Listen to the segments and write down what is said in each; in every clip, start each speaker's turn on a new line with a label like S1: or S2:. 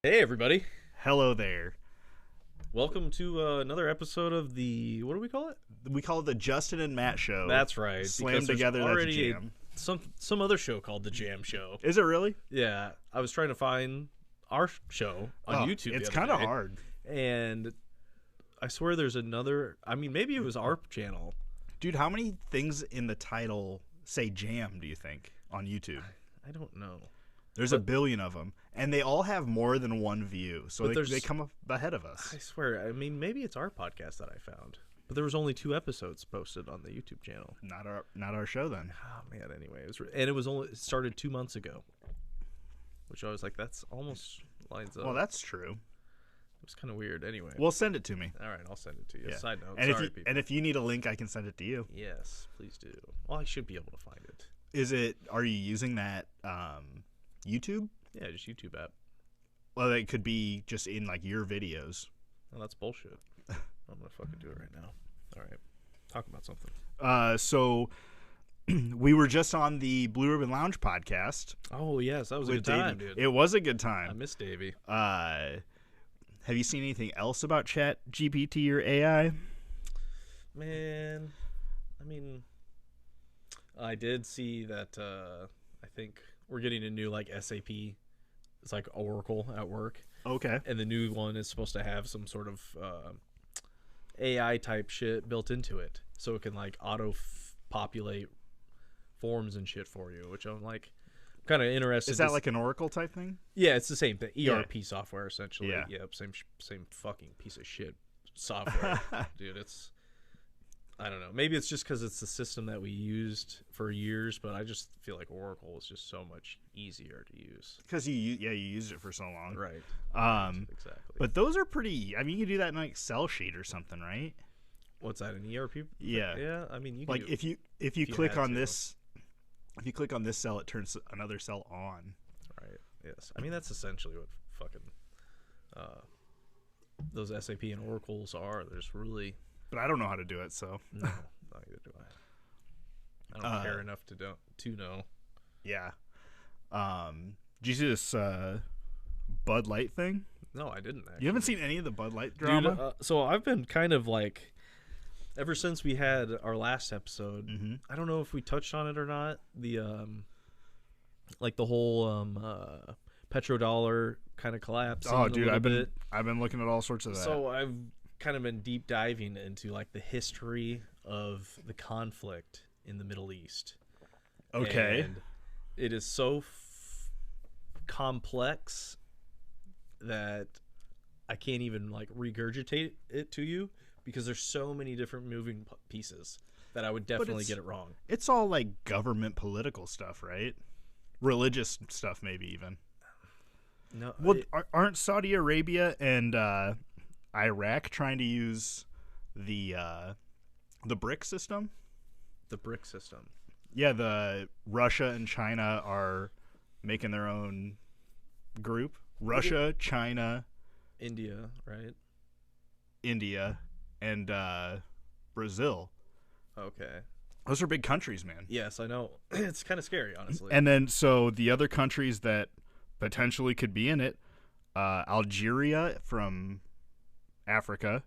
S1: Hey everybody,
S2: Hello there.
S1: welcome to another episode of the, what do we call it?
S2: We call it the Justin and Matt Show.
S1: That's right.
S2: Slammed
S1: because there's
S2: together, that's
S1: already
S2: jam.
S1: some other show called the Jam Show.
S2: Is it really?
S1: Yeah, I was trying to find our show on YouTube.
S2: It's
S1: kind
S2: of hard.
S1: and I swear there's another. I mean, maybe it was our channel.
S2: Dude, how many things in the title say jam, do you think, on YouTube?
S1: I don't know.
S2: There's a billion of them, and they all have more than one view, so
S1: But
S2: they come up ahead of us.
S1: I swear. I mean, maybe it's our podcast that I found, but there was only 2 episodes posted on the YouTube channel.
S2: Not our show then.
S1: Oh man. Anyway, it started 2 months ago, which I was like, that's almost lines up.
S2: Well, that's true.
S1: It was kind of weird. Anyway.
S2: Well, send it to me.
S1: All right, I'll send it to you.
S2: Yeah.
S1: Side note.
S2: And
S1: Sorry, people.
S2: if you need a link, I can send it to you.
S1: Yes, please do. Well, I should be able to find it.
S2: Are you using that YouTube?
S1: Yeah, just YouTube app.
S2: Well, it could be just in like your videos.
S1: Oh, that's bullshit. I'm gonna fucking do it right now. All right, talk about something.
S2: So we were just on the Blue Ribbon Lounge podcast.
S1: Oh yes, that was a
S2: with
S1: good time,
S2: Davey.
S1: dude.
S2: It was a good
S1: I
S2: time.
S1: miss Davey.
S2: Have you seen anything else about Chat GPT or AI?
S1: Man, I mean, I did see that. I think we're getting a new like SAP. It's like Oracle at work.
S2: Okay.
S1: And the new one is supposed to have some sort of AI type shit built into it, so it can like populate forms and shit for you, which I'm like kind of interested.
S2: Is that like an Oracle type thing?
S1: Yeah, it's the same thing. ERP software essentially.
S2: Yeah.
S1: Yep. Same fucking piece of shit software, dude. I don't know. Maybe it's just because it's the system that we used for years, but I just feel like Oracle is just so much easier to use.
S2: Because you used it for so long.
S1: Right. Exactly.
S2: But those are pretty. I mean, you can do that in an Excel sheet or something, right?
S1: What's that, an ERP?
S2: Yeah.
S1: Yeah. I mean, you can
S2: Like
S1: do,
S2: if you click
S1: had
S2: on
S1: to.
S2: this, if you click on this cell, it turns another cell on.
S1: right. Yes. I mean, that's essentially what fucking those SAP and Oracles are. There's really
S2: But I don't know how to do it, so
S1: no. Neither do I. I don't care enough to know.
S2: yeah. Did you see this Bud Light thing?
S1: No, I didn't. Actually.
S2: You haven't seen any of the Bud Light drama?
S1: Dude, so I've been kind of like, ever since we had our last episode, I don't know if we touched on it or not. The like the whole petrodollar kind of collapse.
S2: Oh, dude, I've been looking at all sorts of that.
S1: So I've kind of been deep diving into like the history of the conflict in the Middle East.
S2: Okay.
S1: And it is so complex that I can't even like regurgitate it to you because there's so many different moving pieces that I would definitely get it wrong.
S2: It's all like government political stuff, right? Religious stuff, maybe even.
S1: No,
S2: Well, aren't Saudi Arabia and Iraq trying to use the BRIC system?
S1: the BRIC system.
S2: Yeah, the Russia and China are making their own group. Russia, China,
S1: India, right?
S2: India, and Brazil.
S1: Okay.
S2: Those are big countries, man.
S1: Yes, I know. It's kind of scary, honestly.
S2: And then so the other countries that potentially could be in it, Algeria from Africa,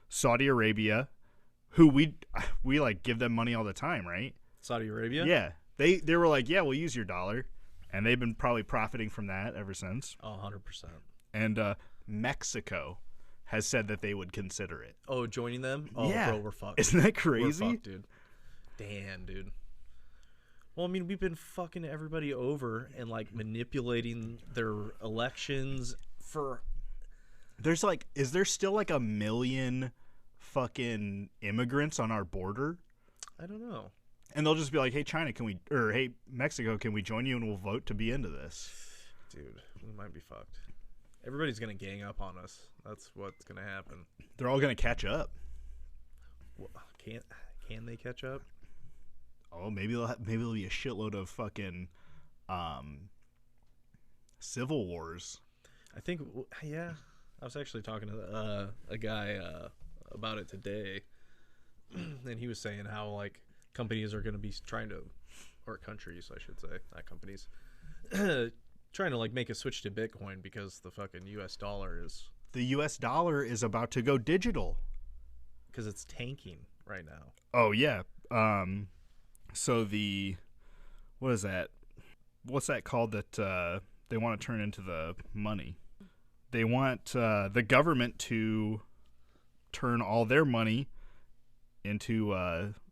S2: Saudi Arabia, who we like give them money all the time, right?
S1: Saudi Arabia?
S2: Yeah. They were like, yeah, we'll use your dollar, and they've been probably profiting from that ever since.
S1: Oh, 100%.
S2: And Mexico has said that they would consider it.
S1: Oh, joining them? Oh,
S2: Yeah.
S1: bro, we're fucked.
S2: Isn't that
S1: We're
S2: crazy?
S1: fucked, dude. Damn, dude. Well, I mean, we've been fucking everybody over and like manipulating their elections for.
S2: There's like, is there still like 1 million fucking immigrants on our border?
S1: I don't know.
S2: And they'll just be like, hey, China, hey, Mexico, can we join you and we'll vote to be into this?
S1: Dude, we might be fucked. Everybody's gonna gang up on us. That's what's gonna happen.
S2: They're all going to catch up.
S1: Well, can they catch up?
S2: Oh, maybe there'll be a shitload of fucking civil wars.
S1: I think, yeah. I was actually talking to a guy about it today, and he was saying how like companies are going to be trying to, or countries, I should say, not companies, trying to like make a switch to Bitcoin because the fucking U.S. dollar is
S2: The U.S. dollar is about to go digital.
S1: because it's tanking right now.
S2: Oh yeah. So what is that? What's that called that they want to turn into the money? They want the government to turn all their money into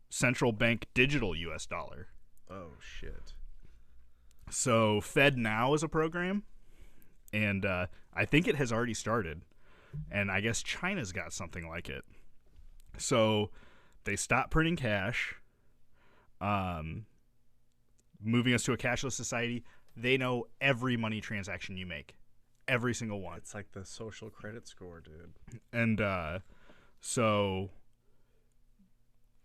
S2: central bank digital U.S. dollar.
S1: Oh shit.
S2: So FedNow is a program, and I think it has already started, and I guess China's got something like it. So they stopped printing cash, moving us to a cashless society. They know every money transaction you make, every single one.
S1: It's like the social credit score, dude.
S2: And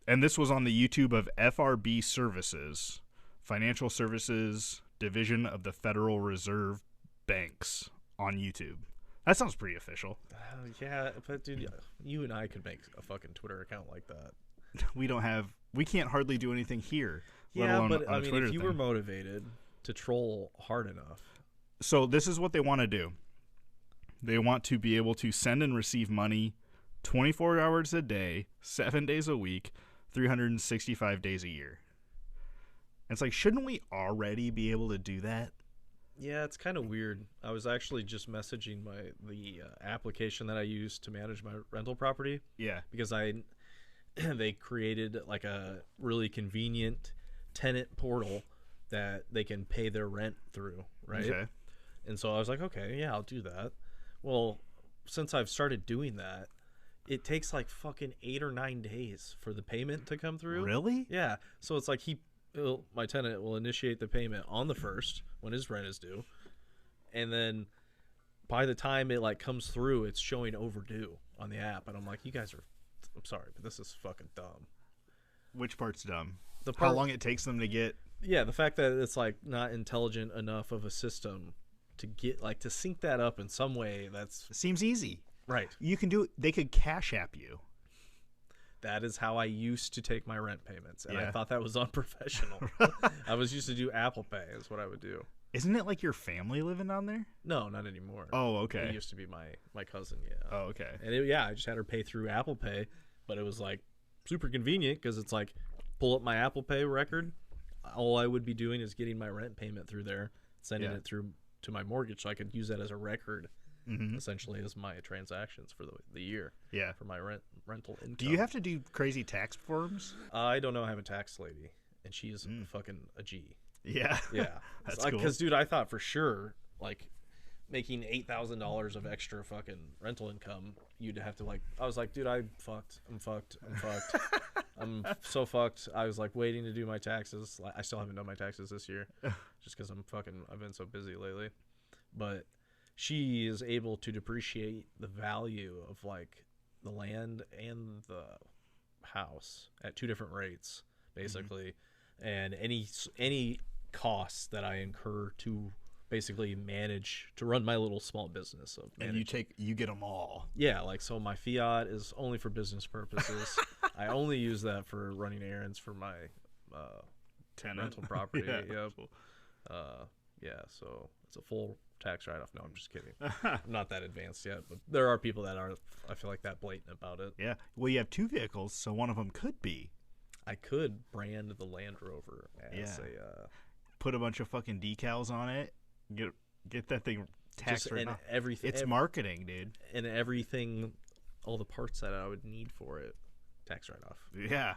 S2: and this was on the YouTube of FRB Services, Financial Services Division of the Federal Reserve Banks on YouTube. That sounds pretty official.
S1: Yeah, but dude, you and I could make a fucking Twitter account like that.
S2: We can't hardly do anything here.
S1: Yeah, but I mean, if you were motivated to troll hard enough.
S2: So this is what they want to do. They want to be able to send and receive money 24 hours a day, 7 days a week, 365 days a year. It's like, shouldn't we already be able to do that?
S1: Yeah, it's kind of weird. I was actually just messaging the application that I use to manage my rental property.
S2: Yeah.
S1: Because they created like a really convenient tenant portal that they can pay their rent through, right?
S2: Okay.
S1: And so I was like, okay, yeah, I'll do that. Well, since I've started doing that, it takes like fucking 8 or 9 days for the payment to come through.
S2: Really?
S1: Yeah. So it's like my tenant will initiate the payment on the 1st when his rent is due, and then by the time it like comes through, it's showing overdue on the app, and I'm like, I'm sorry, but this is fucking dumb.
S2: Which part's dumb?
S1: How
S2: long it takes them to get?
S1: Yeah, the fact that it's like not intelligent enough of a system to get like to sync that up in some way. That's
S2: Seems easy.
S1: right.
S2: You can do it. They could Cash App you.
S1: That is how I used to take my rent payments, and I
S2: Yeah.
S1: thought that was unprofessional. I was used to do Apple Pay is what I would do.
S2: Isn't it like your family living down there?
S1: No, not anymore.
S2: Oh,
S1: It
S2: okay.
S1: used to be my cousin, yeah.
S2: Oh, okay.
S1: And I just had her pay through Apple Pay, but it was like super convenient because it's like pull up my Apple Pay record. All I would be doing is getting my rent payment through there, sending
S2: Yeah.
S1: it through to my mortgage, so I could use that as a record,
S2: Mm-hmm.
S1: essentially as my transactions for the year
S2: Yeah.
S1: for my rental income.
S2: Do you have to do crazy tax forms?
S1: I don't know. I have a tax lady, and she's fucking a G.
S2: Yeah.
S1: Yeah,
S2: That's cool.
S1: Because dude, I thought for sure like making $8,000 of extra fucking rental income, you'd have to like. I was like, dude, I'm fucked. I'm so fucked. I was like waiting to do my taxes. I still haven't done my taxes this year, just because I've been so busy lately. But she is able to depreciate the value of like the land and the house at 2 different rates, basically, and any costs that I incur to basically manage to run my little small business of
S2: And you get them all.
S1: yeah, like so my fiat is only for business purposes. I only use that for running errands for my
S2: Tenant.
S1: rental property.
S2: Yeah.
S1: Yep. Yeah, so it's a full tax write-off. No, I'm just kidding. I'm not that advanced yet, but there are people that are, I feel like, that blatant about it.
S2: Yeah. Well, you have 2 vehicles, so one of them could be.
S1: I could brand the Land Rover as
S2: Put a bunch of fucking decals on it. Get that thing taxed right now.
S1: everything.
S2: It's marketing, dude.
S1: And everything, all the parts that I would need for it, tax write-off.
S2: Yeah.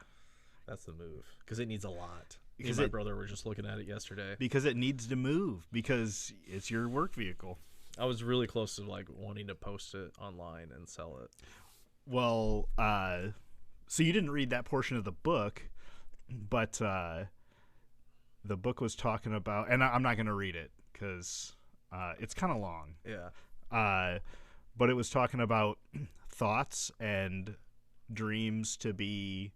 S1: That's the move, because it needs a lot. Me
S2: Because
S1: and my brother were just looking at it yesterday.
S2: Because it needs to move, because it's your work vehicle.
S1: I was really close to like wanting to post it online and sell it.
S2: Well, so you didn't read that portion of the book, but the book was talking about, and I'm not going to read it because it's kind of long.
S1: Yeah.
S2: But it was talking about thoughts and dreams to be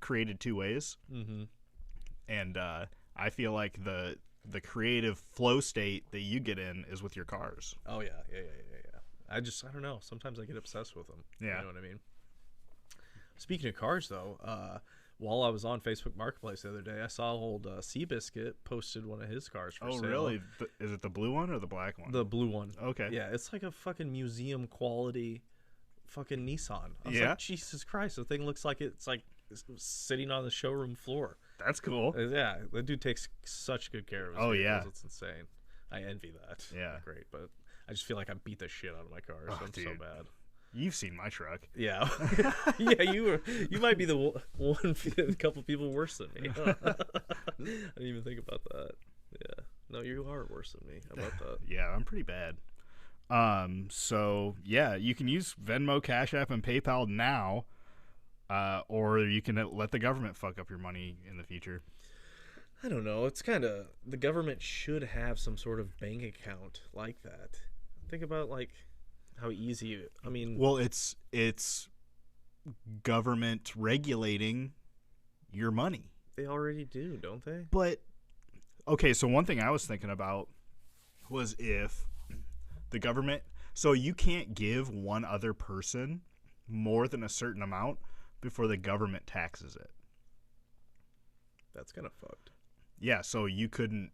S2: created 2 ways.
S1: Mm-hmm.
S2: And I feel like the creative flow state that you get in is with your cars.
S1: Oh yeah. I don't know. Sometimes I get obsessed with them.
S2: Yeah.
S1: You know what I mean? Speaking of cars, though, while I was on Facebook Marketplace the other day, I saw old Seabiscuit posted one of his cars for
S2: Oh,
S1: sale.
S2: really? Is it the blue one or the black one?
S1: The blue one.
S2: Okay.
S1: Yeah, it's like a fucking museum quality fucking Nissan. I was
S2: Yeah?
S1: like, Jesus Christ, the thing looks like it's sitting on the showroom floor.
S2: That's cool.
S1: Yeah, the dude takes such good care of his
S2: Oh,
S1: vehicles.
S2: yeah.
S1: It's insane. I envy that.
S2: Yeah.
S1: Great, but I just feel like I beat the shit out of my car, so I'm so
S2: dude.
S1: bad.
S2: You've seen my truck.
S1: Yeah, yeah. You might be the one, a couple people worse than me. I didn't even think about that. Yeah, no, you are worse than me. How about that?
S2: Yeah, I'm pretty bad. So yeah, you can use Venmo, Cash App, and PayPal now, or you can let the government fuck up your money in the future.
S1: I don't know. It's kind of the government should have some sort of bank account like that. Think about like how easy. I mean,
S2: Well, it's government regulating your money.
S1: they already do, don't they?
S2: But okay, so one thing I was thinking about was if the government, so you can't give one other person more than a certain amount before the government taxes it.
S1: That's kind of fucked.
S2: Yeah, so you couldn't,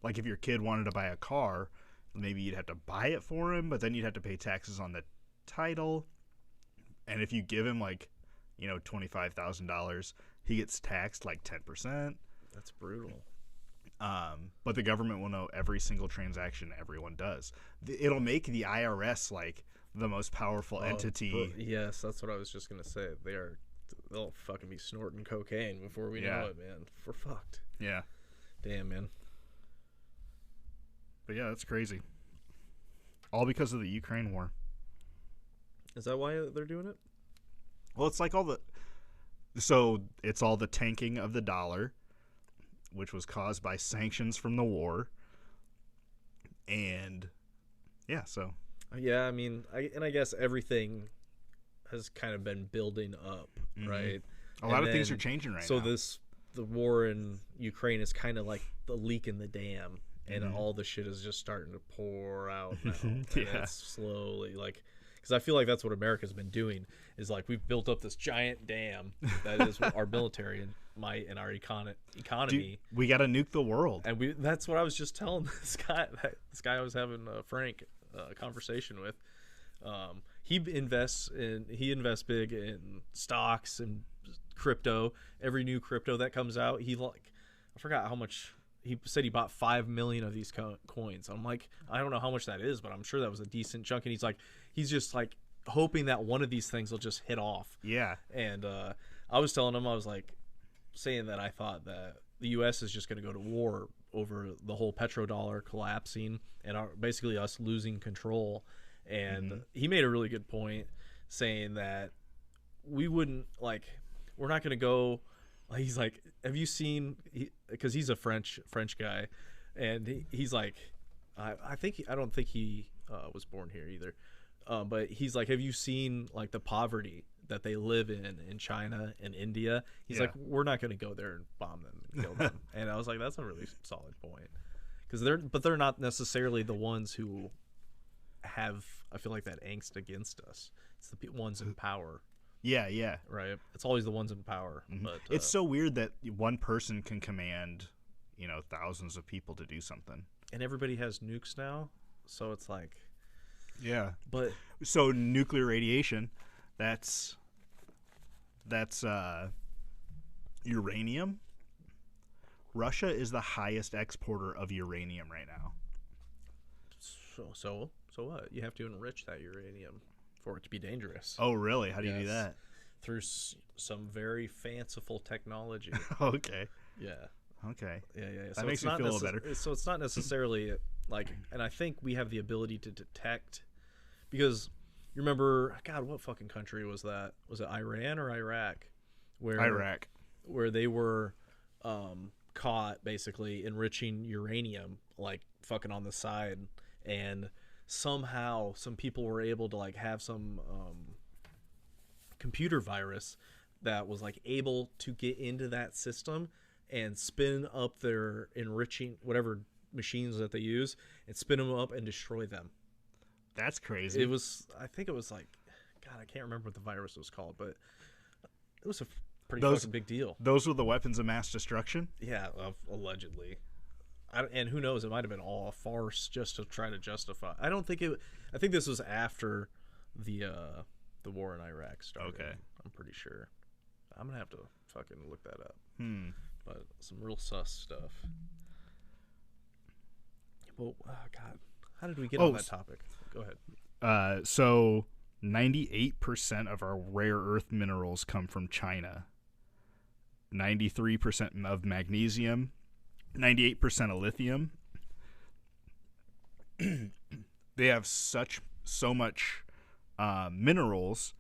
S2: like if your kid wanted to buy a car, maybe you'd have to buy it for him, but then you'd have to pay taxes on the title. And if you give him like, $25,000, he gets taxed like 10%.
S1: That's brutal.
S2: But the government will know every single transaction everyone does. It'll make the IRS like the most powerful entity.
S1: Yes, that's what I was just gonna say. They'll fucking be snorting cocaine before we know it, man. We're fucked.
S2: Yeah.
S1: Damn, man.
S2: But yeah, that's crazy. All because of the Ukraine war.
S1: Is that why they're doing it?
S2: Well, it's like it's all the tanking of the dollar, which was caused by sanctions from the war. And yeah, so.
S1: Yeah, I mean, I guess everything has kind of been building up, right?
S2: A lot of things are changing right now.
S1: So the war in Ukraine is kind of like the leak in the dam, and all the shit is just starting to pour out now. And it's slowly, like, because I feel like that's what America's been doing, is like we've built up this giant dam that is our military and might and our economy.
S2: Dude, we got to nuke the world.
S1: And that's what I was just telling this guy I was having Frank conversation with. He invests big in stocks and crypto. Every new crypto that comes out, I forgot how much. He said he bought 5 million of these coins. I'm like, I don't know how much that is, but I'm sure that was a decent chunk. And he's just like hoping that one of these things will just hit off.
S2: Yeah.
S1: And I was telling him, I was like saying that I thought that the U.S. is just going to go to war over the whole petrodollar collapsing and basically us losing control. And he made a really good point saying that we wouldn't we're not going to go. He's like, have you seen? Because he's a French guy, and he's like, I don't think he was born here either, but he's like, have you seen like the poverty that they live in China and India? He's like, we're not going to go there and bomb them and kill them. And I was like, that's a really solid point, because they're not necessarily the ones who have, I feel like, that angst against us. It's the ones in power.
S2: Yeah.
S1: Right. It's always the ones in power. But
S2: it's so weird that one person can command, thousands of people to do something.
S1: And everybody has nukes now, so it's like.
S2: Yeah.
S1: But
S2: so nuclear radiation, that's uranium. Russia is the highest exporter of uranium right now.
S1: So what? You have to enrich that uranium for it to be dangerous.
S2: Oh, really? How do you do that?
S1: Through some very fanciful technology.
S2: Okay.
S1: Yeah.
S2: Okay.
S1: Yeah.
S2: That
S1: So
S2: makes me feel a little better.
S1: So it's not necessarily and I think we have the ability to detect, because you remember, God, what fucking country was that? Was it Iran or Iraq?
S2: Iraq.
S1: Where they were caught basically enriching uranium, like fucking on the side, and somehow some people were able to have some computer virus that was able to get into that system and spin up their enriching whatever machines that they use and spin them up and destroy them.
S2: That's crazy.
S1: I think it was God, I can't remember what the virus was called, but it was a pretty fucking big deal.
S2: Those were the weapons of mass destruction?
S1: Yeah, allegedly. And who knows? It might have been all a farce just to try to justify. I don't think it. I think this was after the war in Iraq started.
S2: Okay,
S1: I'm pretty sure. I'm gonna have to fucking look that up. But some real sus stuff. Well, God, how did we get on that topic? Go ahead.
S2: So 98% of our rare earth minerals come from China. 93% of magnesium. 98% of lithium. They have so much minerals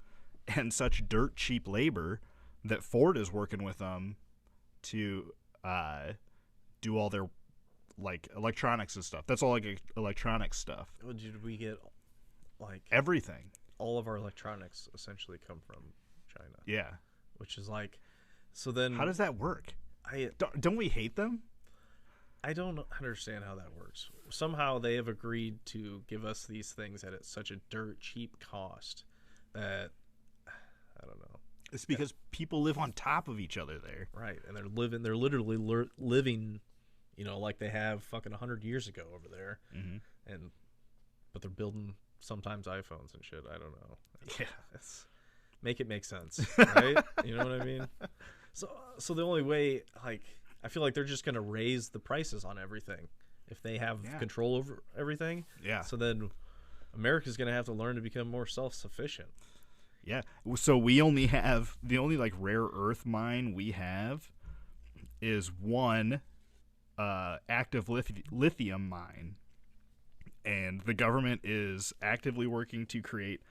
S2: and such dirt cheap labor that Ford is working with them to do all their like electronics and stuff. That's all like electronic stuff.
S1: Well, did we get like
S2: everything?
S1: All of our electronics essentially come from China.
S2: Yeah,
S1: which is like, so then
S2: how does that work? Don't we hate them?
S1: I don't understand how that works. Somehow they have agreed to give us these things at such a dirt cheap cost that I don't know.
S2: It's because people live on top of each other there,
S1: right? And they're literally living, you know, like they have fucking 100 years ago over there, but they're building sometimes iPhones and shit. I don't know. Make it make sense, right? You know what I mean? So the only way, like, I feel like they're just going to raise the prices on everything if they have control over everything.
S2: Yeah.
S1: So then America's going to have to learn to become more self-sufficient.
S2: Yeah. So the only like rare earth mine we have is one active lithium mine. And the government is actively working to create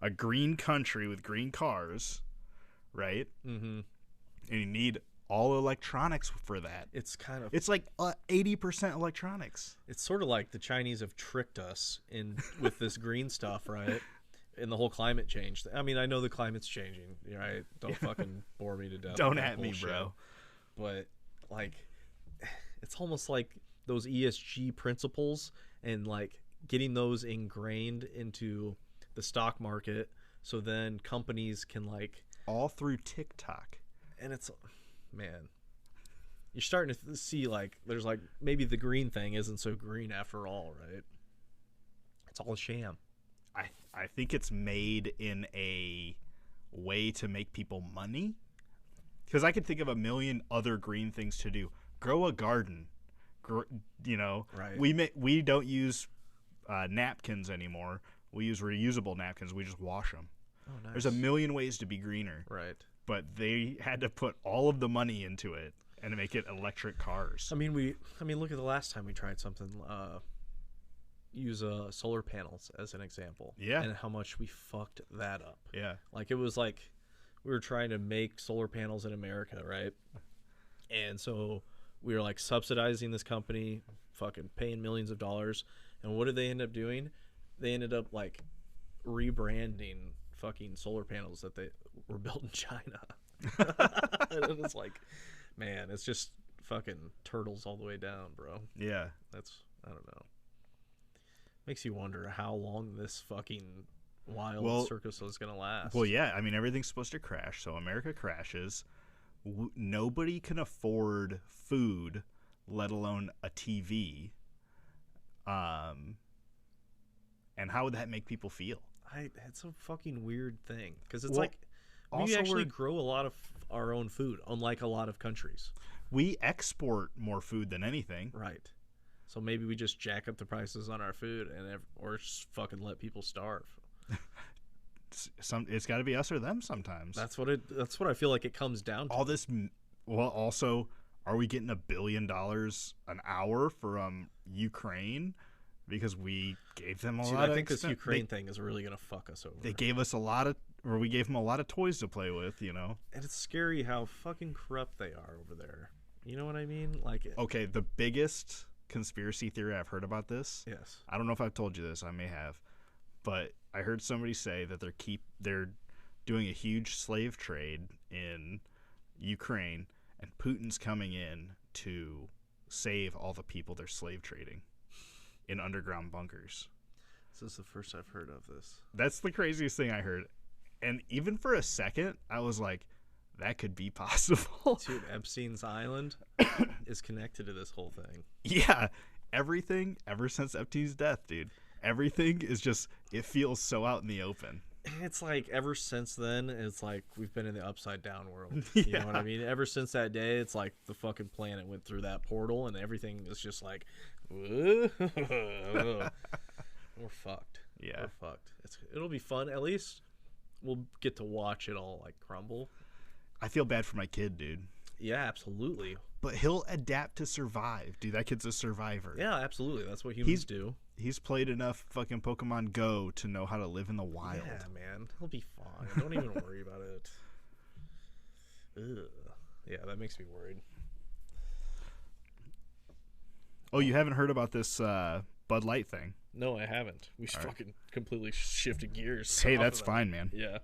S2: a green country with green cars, right?
S1: Mm-hmm.
S2: And you need all electronics for that. It's like 80% electronics.
S1: It's sort of like the Chinese have tricked us with this green stuff, right? And the whole climate change. I mean, I know the climate's changing, right? Don't fucking bore me to death.
S2: Don't at me, bro.
S1: But like, it's almost like those ESG principles and like getting those ingrained into the stock market, so then companies can like
S2: all through TikTok.
S1: And it's, man, you're starting to see like there's like maybe the green thing isn't so green after all, right? It's all a sham.
S2: I think it's made in a way to make people money, because I could think of a million other green things to do. Grow a garden, you know.
S1: Right.
S2: We don't use napkins anymore. We use reusable napkins. We just wash them.
S1: Oh, nice.
S2: There's a million ways to be greener.
S1: Right.
S2: But they had to put all of the money into it and to make it electric cars.
S1: I mean, look at the last time we tried something. Use solar panels as an example.
S2: Yeah.
S1: And how much we fucked that up.
S2: Yeah.
S1: Like, it was like we were trying to make solar panels in America, right? And so we were like subsidizing this company, fucking paying millions of dollars. And what did they end up doing? They ended up like rebranding fucking solar panels that they were built in China. And it's like, man, it's just fucking turtles all the way down, bro.
S2: Yeah.
S1: I don't know. Makes you wonder how long this fucking wild circus is going to last.
S2: Well, yeah. I mean, everything's supposed to crash. So America crashes. Nobody can afford food, let alone a TV. And how would that make people feel?
S1: It's a fucking weird thing, because it's like we actually grow a lot of our own food, unlike a lot of countries.
S2: We export more food than anything.
S1: Right. So maybe we just jack up the prices on our food or just fucking let people starve.
S2: It's got to be us or them sometimes.
S1: That's what I feel like it comes down to.
S2: All this. Well, also, are we getting $1 billion an hour from Ukraine? Because we gave them a lot.
S1: I think this Ukraine thing is really gonna fuck us over.
S2: They gave us we gave them a lot of toys to play with, you know.
S1: And it's scary how fucking corrupt they are over there. You know what I mean? Like,
S2: okay, the biggest conspiracy theory I've heard about this.
S1: Yes.
S2: I don't know if I've told you this. I may have, but I heard somebody say that they're doing a huge slave trade in Ukraine, and Putin's coming in to save all the people they're slave trading in underground bunkers.
S1: This is the first I've heard of this.
S2: That's the craziest thing I heard. And even for a second, I was like, that could be possible.
S1: Dude, Epstein's Island is connected to this whole thing.
S2: Yeah, everything ever since Epstein's death, dude. Everything is just, it feels so out in the open.
S1: It's like ever since then, it's like we've been in the upside down world. You know what I mean? Ever since that day, it's like the fucking planet went through that portal and everything is just like, we're fucked.
S2: Yeah.
S1: We're fucked. It'll be fun. At least we'll get to watch it all like crumble.
S2: I feel bad for my kid, dude.
S1: Yeah, absolutely.
S2: But he'll adapt to survive. Dude, that kid's a survivor.
S1: Yeah, absolutely. That's what humans do.
S2: He's played enough fucking Pokemon Go to know how to live in the wild.
S1: Yeah, man. He'll be fine. Don't even worry about it. Ugh. Yeah, that makes me worried.
S2: Oh, you haven't heard about this Bud Light thing?
S1: No, I haven't. We fucking completely shifted gears.
S2: Hey, that's fine, man.
S1: Yeah.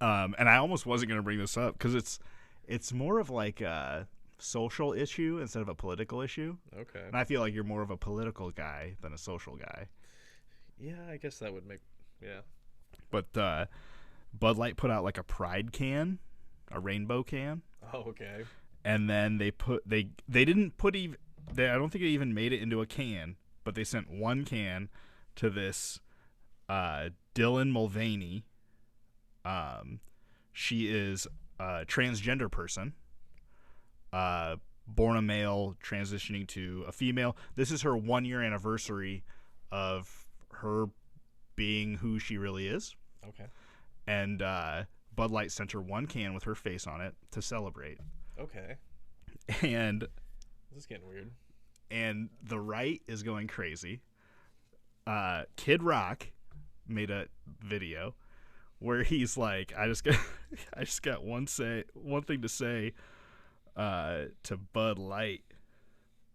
S2: And I almost wasn't going to bring this up because it's more of like a social issue instead of a political issue.
S1: Okay.
S2: And I feel like you're more of a political guy than a social guy.
S1: Yeah, I guess that would make, yeah.
S2: But Bud Light put out like a pride can, a rainbow can.
S1: Oh, okay.
S2: And then they didn't put even, I don't think it even made it into a can, but they sent one can to this Dylan Mulvaney. She is a transgender person, born a male, transitioning to a female. This is her 1-year anniversary of her being who she really is.
S1: Okay.
S2: And Bud Light sent her one can with her face on it to celebrate.
S1: Okay.
S2: And
S1: this is getting weird.
S2: And the right is going crazy. Kid Rock made a video where he's like, I just got one thing to say to Bud Light.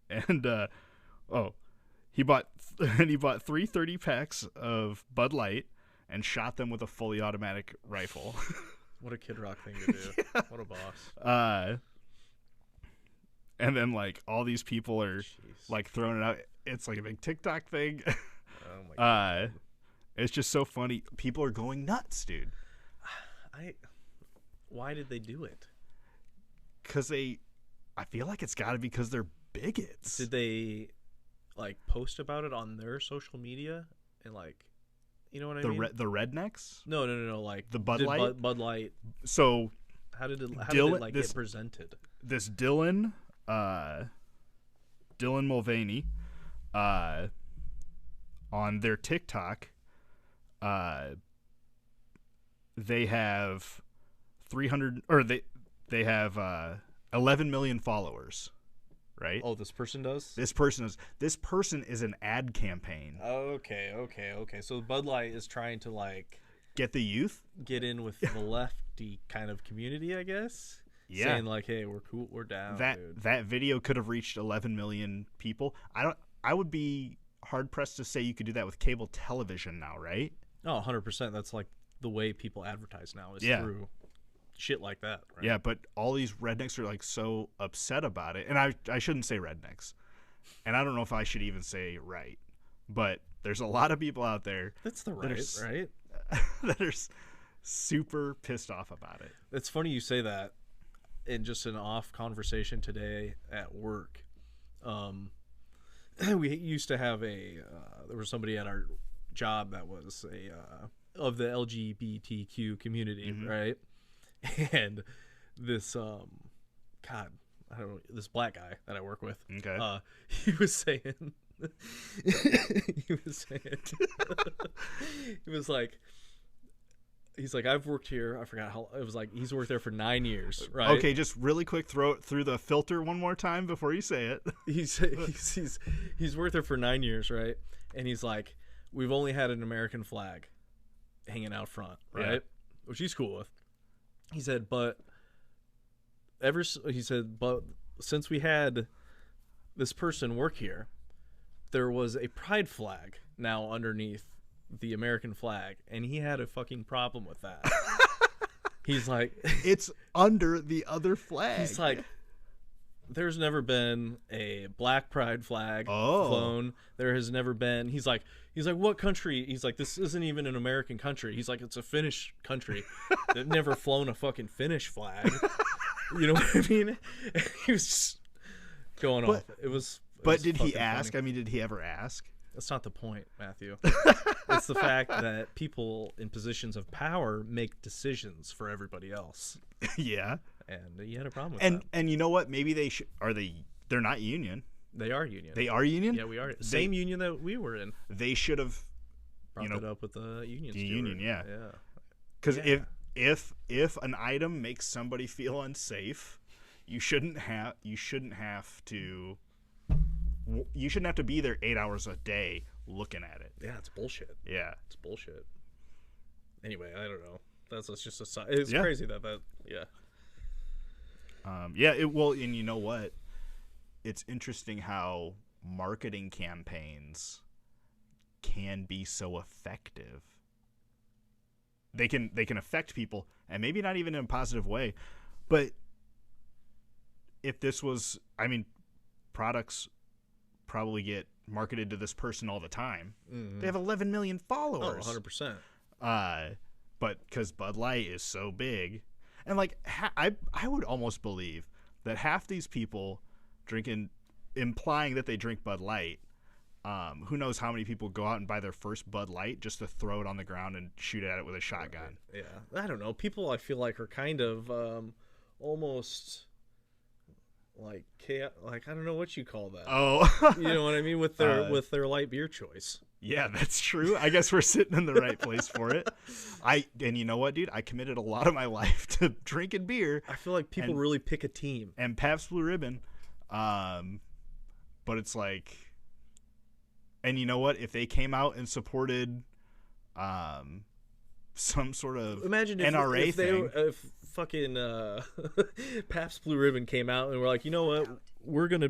S2: And he bought 3 30 packs of Bud Light and shot them with a fully automatic rifle.
S1: What a Kid Rock thing to do. Yeah. What a boss.
S2: And then like all these people are like throwing it out. It's like a big TikTok thing.
S1: Oh my god.
S2: It's just so funny. People are going nuts, dude.
S1: Why did they do it?
S2: Because I feel like it's got to be because they're bigots.
S1: Did they like post about it on their social media and like, you know what I mean?
S2: The rednecks?
S1: No. Like
S2: the Bud Light.
S1: Bud Light.
S2: So
S1: how did it like get presented?
S2: This Dylan Mulvaney, on their TikTok, they have 300 or they have 11 million followers, right?
S1: Oh, this person does?
S2: This person is an ad campaign.
S1: Okay. So Bud Light is trying to like
S2: get the youth, get
S1: in with the lefty kind of community, I guess.
S2: Yeah.
S1: Saying like, hey, we're cool, we're down.
S2: That video could have reached 11 million people. I would be hard pressed to say you could do that with cable television now, right?
S1: Oh, 100%. That's like the way people advertise now is through shit like that, right?
S2: Yeah, but all these rednecks are like so upset about it. And I shouldn't say rednecks. And I don't know if I should even say right. But there's a lot of people out there.
S1: That's the right?
S2: That are super pissed off about it.
S1: It's funny you say that. In just an off conversation today at work, we used to have there was somebody at our job that was of the LGBTQ community, mm-hmm. right? And this this black guy that I work with,
S2: okay,
S1: he was saying he's like, I've worked here. I forgot how it was like. He's worked there for 9 years, right?
S2: Okay, just really quick, throw it through the filter one more time before you say it.
S1: He's worked there for 9 years, right? And he's like, we've only had an American flag hanging out front, right? Yeah. Which he's cool with. He said, but since we had this person work here, there was a pride flag now underneath the American flag, and he had a fucking problem with that. He's like,
S2: it's under the other flag.
S1: He's like, there's never been a black pride flag flown. There has never been. He's like, what country? He's like, this isn't even an American country. He's like, it's a Finnish country. They've never flown a fucking Finnish flag. You know what I mean? He was just going off.
S2: But did he ask? Funny. I mean, did he ever ask?
S1: That's not the point, Matthew. It's the fact that people in positions of power make decisions for everybody else.
S2: Yeah.
S1: And you had a problem with that.
S2: And you know what? Maybe they they're not union.
S1: They are union.
S2: They are union?
S1: Yeah, we are. Same union that we were in.
S2: They should have
S1: brought it up with the union.
S2: The union, yeah.
S1: Yeah.
S2: Because if an item makes somebody feel unsafe, you shouldn't have to be there 8 hours a day looking at it.
S1: Yeah, it's bullshit.
S2: Yeah,
S1: it's bullshit. Anyway, I don't know. That's just a side. It's crazy that yeah.
S2: And you know what? It's interesting how marketing campaigns can be so effective. They can affect people, and maybe not even in a positive way. But if this was, I mean, products probably get marketed to this person all the time. Mm-hmm. They have 11 million followers.
S1: Oh, 100%.
S2: But because Bud Light is so big, and like I would almost believe that half these people implying that they drink Bud Light, who knows how many people go out and buy their first Bud Light just to throw it on the ground and shoot at it with a shotgun.
S1: Yeah, I don't know. People I feel like are kind of almost like I don't know what you call that.
S2: Oh,
S1: you know what I mean with their light beer choice.
S2: Yeah, that's true. I guess we're sitting in the right place for it. And you know what, dude? I committed a lot of my life to drinking beer.
S1: I feel like people really pick a team.
S2: And Pabst Blue Ribbon, but it's like, and you know what? If they came out and supported, some sort of NRA thing,
S1: if fucking Pabst Blue Ribbon came out and we're like, you know what? We're gonna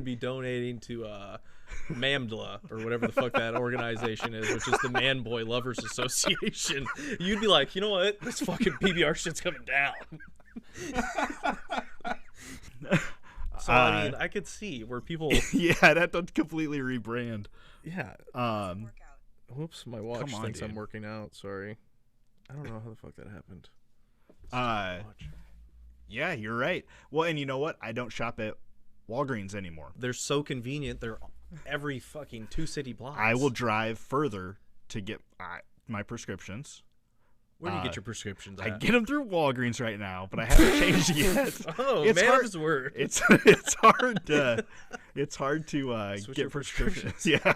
S1: be donating to MAMDLA or whatever the fuck that organization is, which is the Man Boy Lovers Association. You'd be like, you know what? This fucking PBR shit's coming down. So I mean, I could see where people.
S2: Yeah, that would completely rebrand.
S1: Yeah. Whoops, my watch thinks I'm working out. Sorry. I don't know how the fuck that happened.
S2: Yeah, you're right. Well, and you know what? I don't shop at Walgreens anymore.
S1: They're so convenient. They're every fucking 2 city blocks.
S2: I will drive further to get my prescriptions.
S1: Where do you get your prescriptions at?
S2: I get them through Walgreens right now, but I haven't changed yet.
S1: It's man of his word.
S2: It's hard to get prescriptions. Yeah.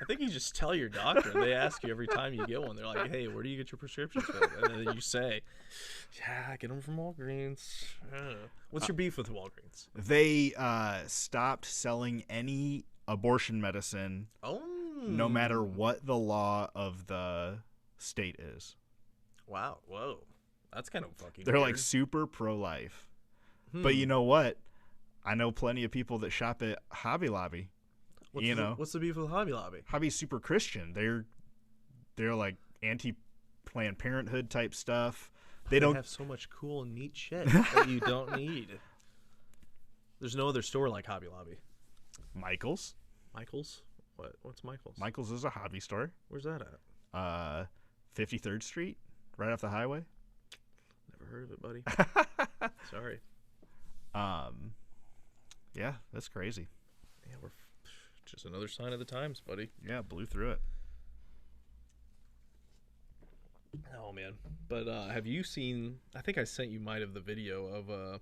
S1: I think you just tell your doctor. They ask you every time you get one. They're like, "Hey, where do you get your prescriptions from?" And then you say, "Yeah, I get them from Walgreens." What's your beef with Walgreens?
S2: They stopped selling any abortion medicine. No matter what the law of the state is.
S1: Wow. Whoa. That's kind of fucking
S2: They're
S1: weird.
S2: like super pro-life. But you know what? I know plenty of people that shop at Hobby Lobby.
S1: What's the beef with Hobby Lobby?
S2: Hobby's super Christian. They're like anti-Planned Parenthood type stuff. They don't
S1: have so much cool and neat shit that you don't need. There's no other store like Hobby Lobby.
S2: Michael's?
S1: What's Michael's?
S2: Michael's is a hobby store.
S1: Where's that at?
S2: 53rd Street, right off the highway.
S1: Never heard of it, buddy. Sorry.
S2: Yeah, that's crazy.
S1: Yeah, we're just another sign of the times, buddy.
S2: Yeah, blew through it.
S1: Oh man. But have you seen, I think I sent you might have the video of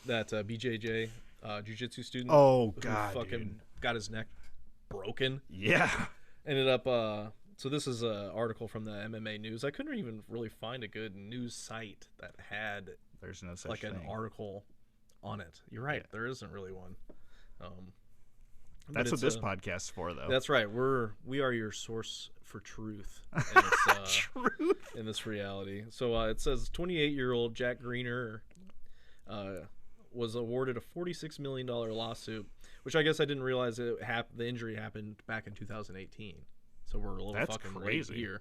S1: that BJJ jiu-jitsu student.
S2: Oh god,
S1: who fucking
S2: dude.
S1: Got his neck broken.
S2: Yeah.
S1: Ended up so this is an article from the MMA News. I couldn't even really find a good news site that had
S2: there's no such
S1: like
S2: thing.
S1: An article on it. You're right. Yeah. There isn't really one.
S2: That's what this podcast's for, though.
S1: That's right. We are your source for truth in this reality. So it says 28-year-old Jack Greener was awarded a $46 million lawsuit, which I guess I didn't realize the injury happened back in 2018. So we're a little fucking late here.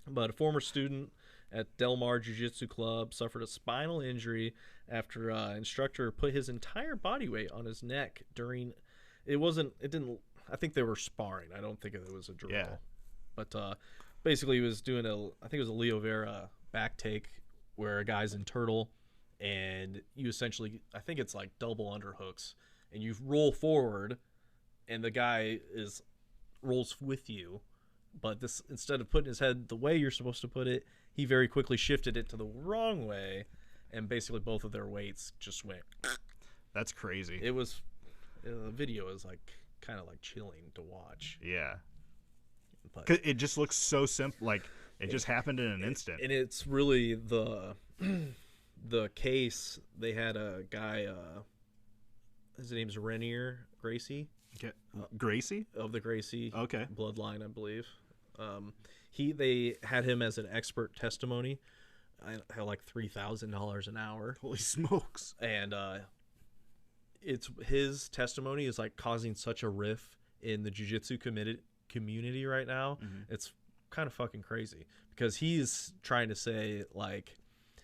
S1: But a former student at Del Mar Jiu-Jitsu Club suffered a spinal injury after instructor put his entire body weight on his neck during. It didn't. I think they were sparring. I don't think it was a drill.
S2: Yeah.
S1: But basically, he was doing I think it was a Leo Vera back take where a guy's in turtle, and you essentially, I think it's like double underhooks, and you roll forward, and the guy rolls with you, but this, instead of putting his head the way you're supposed to put it, he very quickly shifted it to the wrong way, and basically both of their weights just went.
S2: That's crazy.
S1: It was, the video is like kind of like chilling to watch.
S2: Yeah.
S1: But
S2: 'Cause it just looks so simple. Like it just happened in an instant.
S1: and it's really the case. They had a guy, his name's Renier Gracie.
S2: Okay. Gracie?
S1: Of the Gracie
S2: Okay.
S1: bloodline, I believe. They had him as an expert testimony. I had like $3,000 an hour,
S2: Holy smokes.
S1: and it's his testimony is like causing such a rift in the jiu-jitsu community right now. It's kind of fucking crazy because he's trying to say like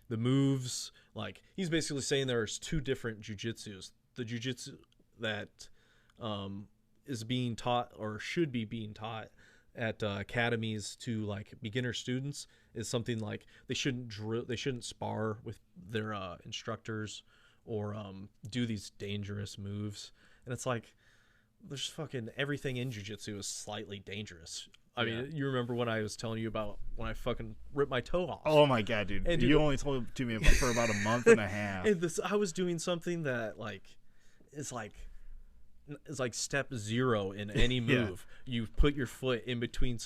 S1: the moves, like he's basically saying there's two different jiu-jitsus. The jiu-jitsu that is being taught or should be being taught at academies to like beginner students is something like they shouldn't spar with their instructors or do these dangerous moves. And it's like there's fucking everything in jiu-jitsu is slightly dangerous. I mean, you remember when I was telling you about when I fucking ripped my toe off?
S2: Oh my god, dude!
S1: And
S2: you only told it to me for about a month and a half.
S1: And I was doing something that is like step 0 in any move. You put your foot in between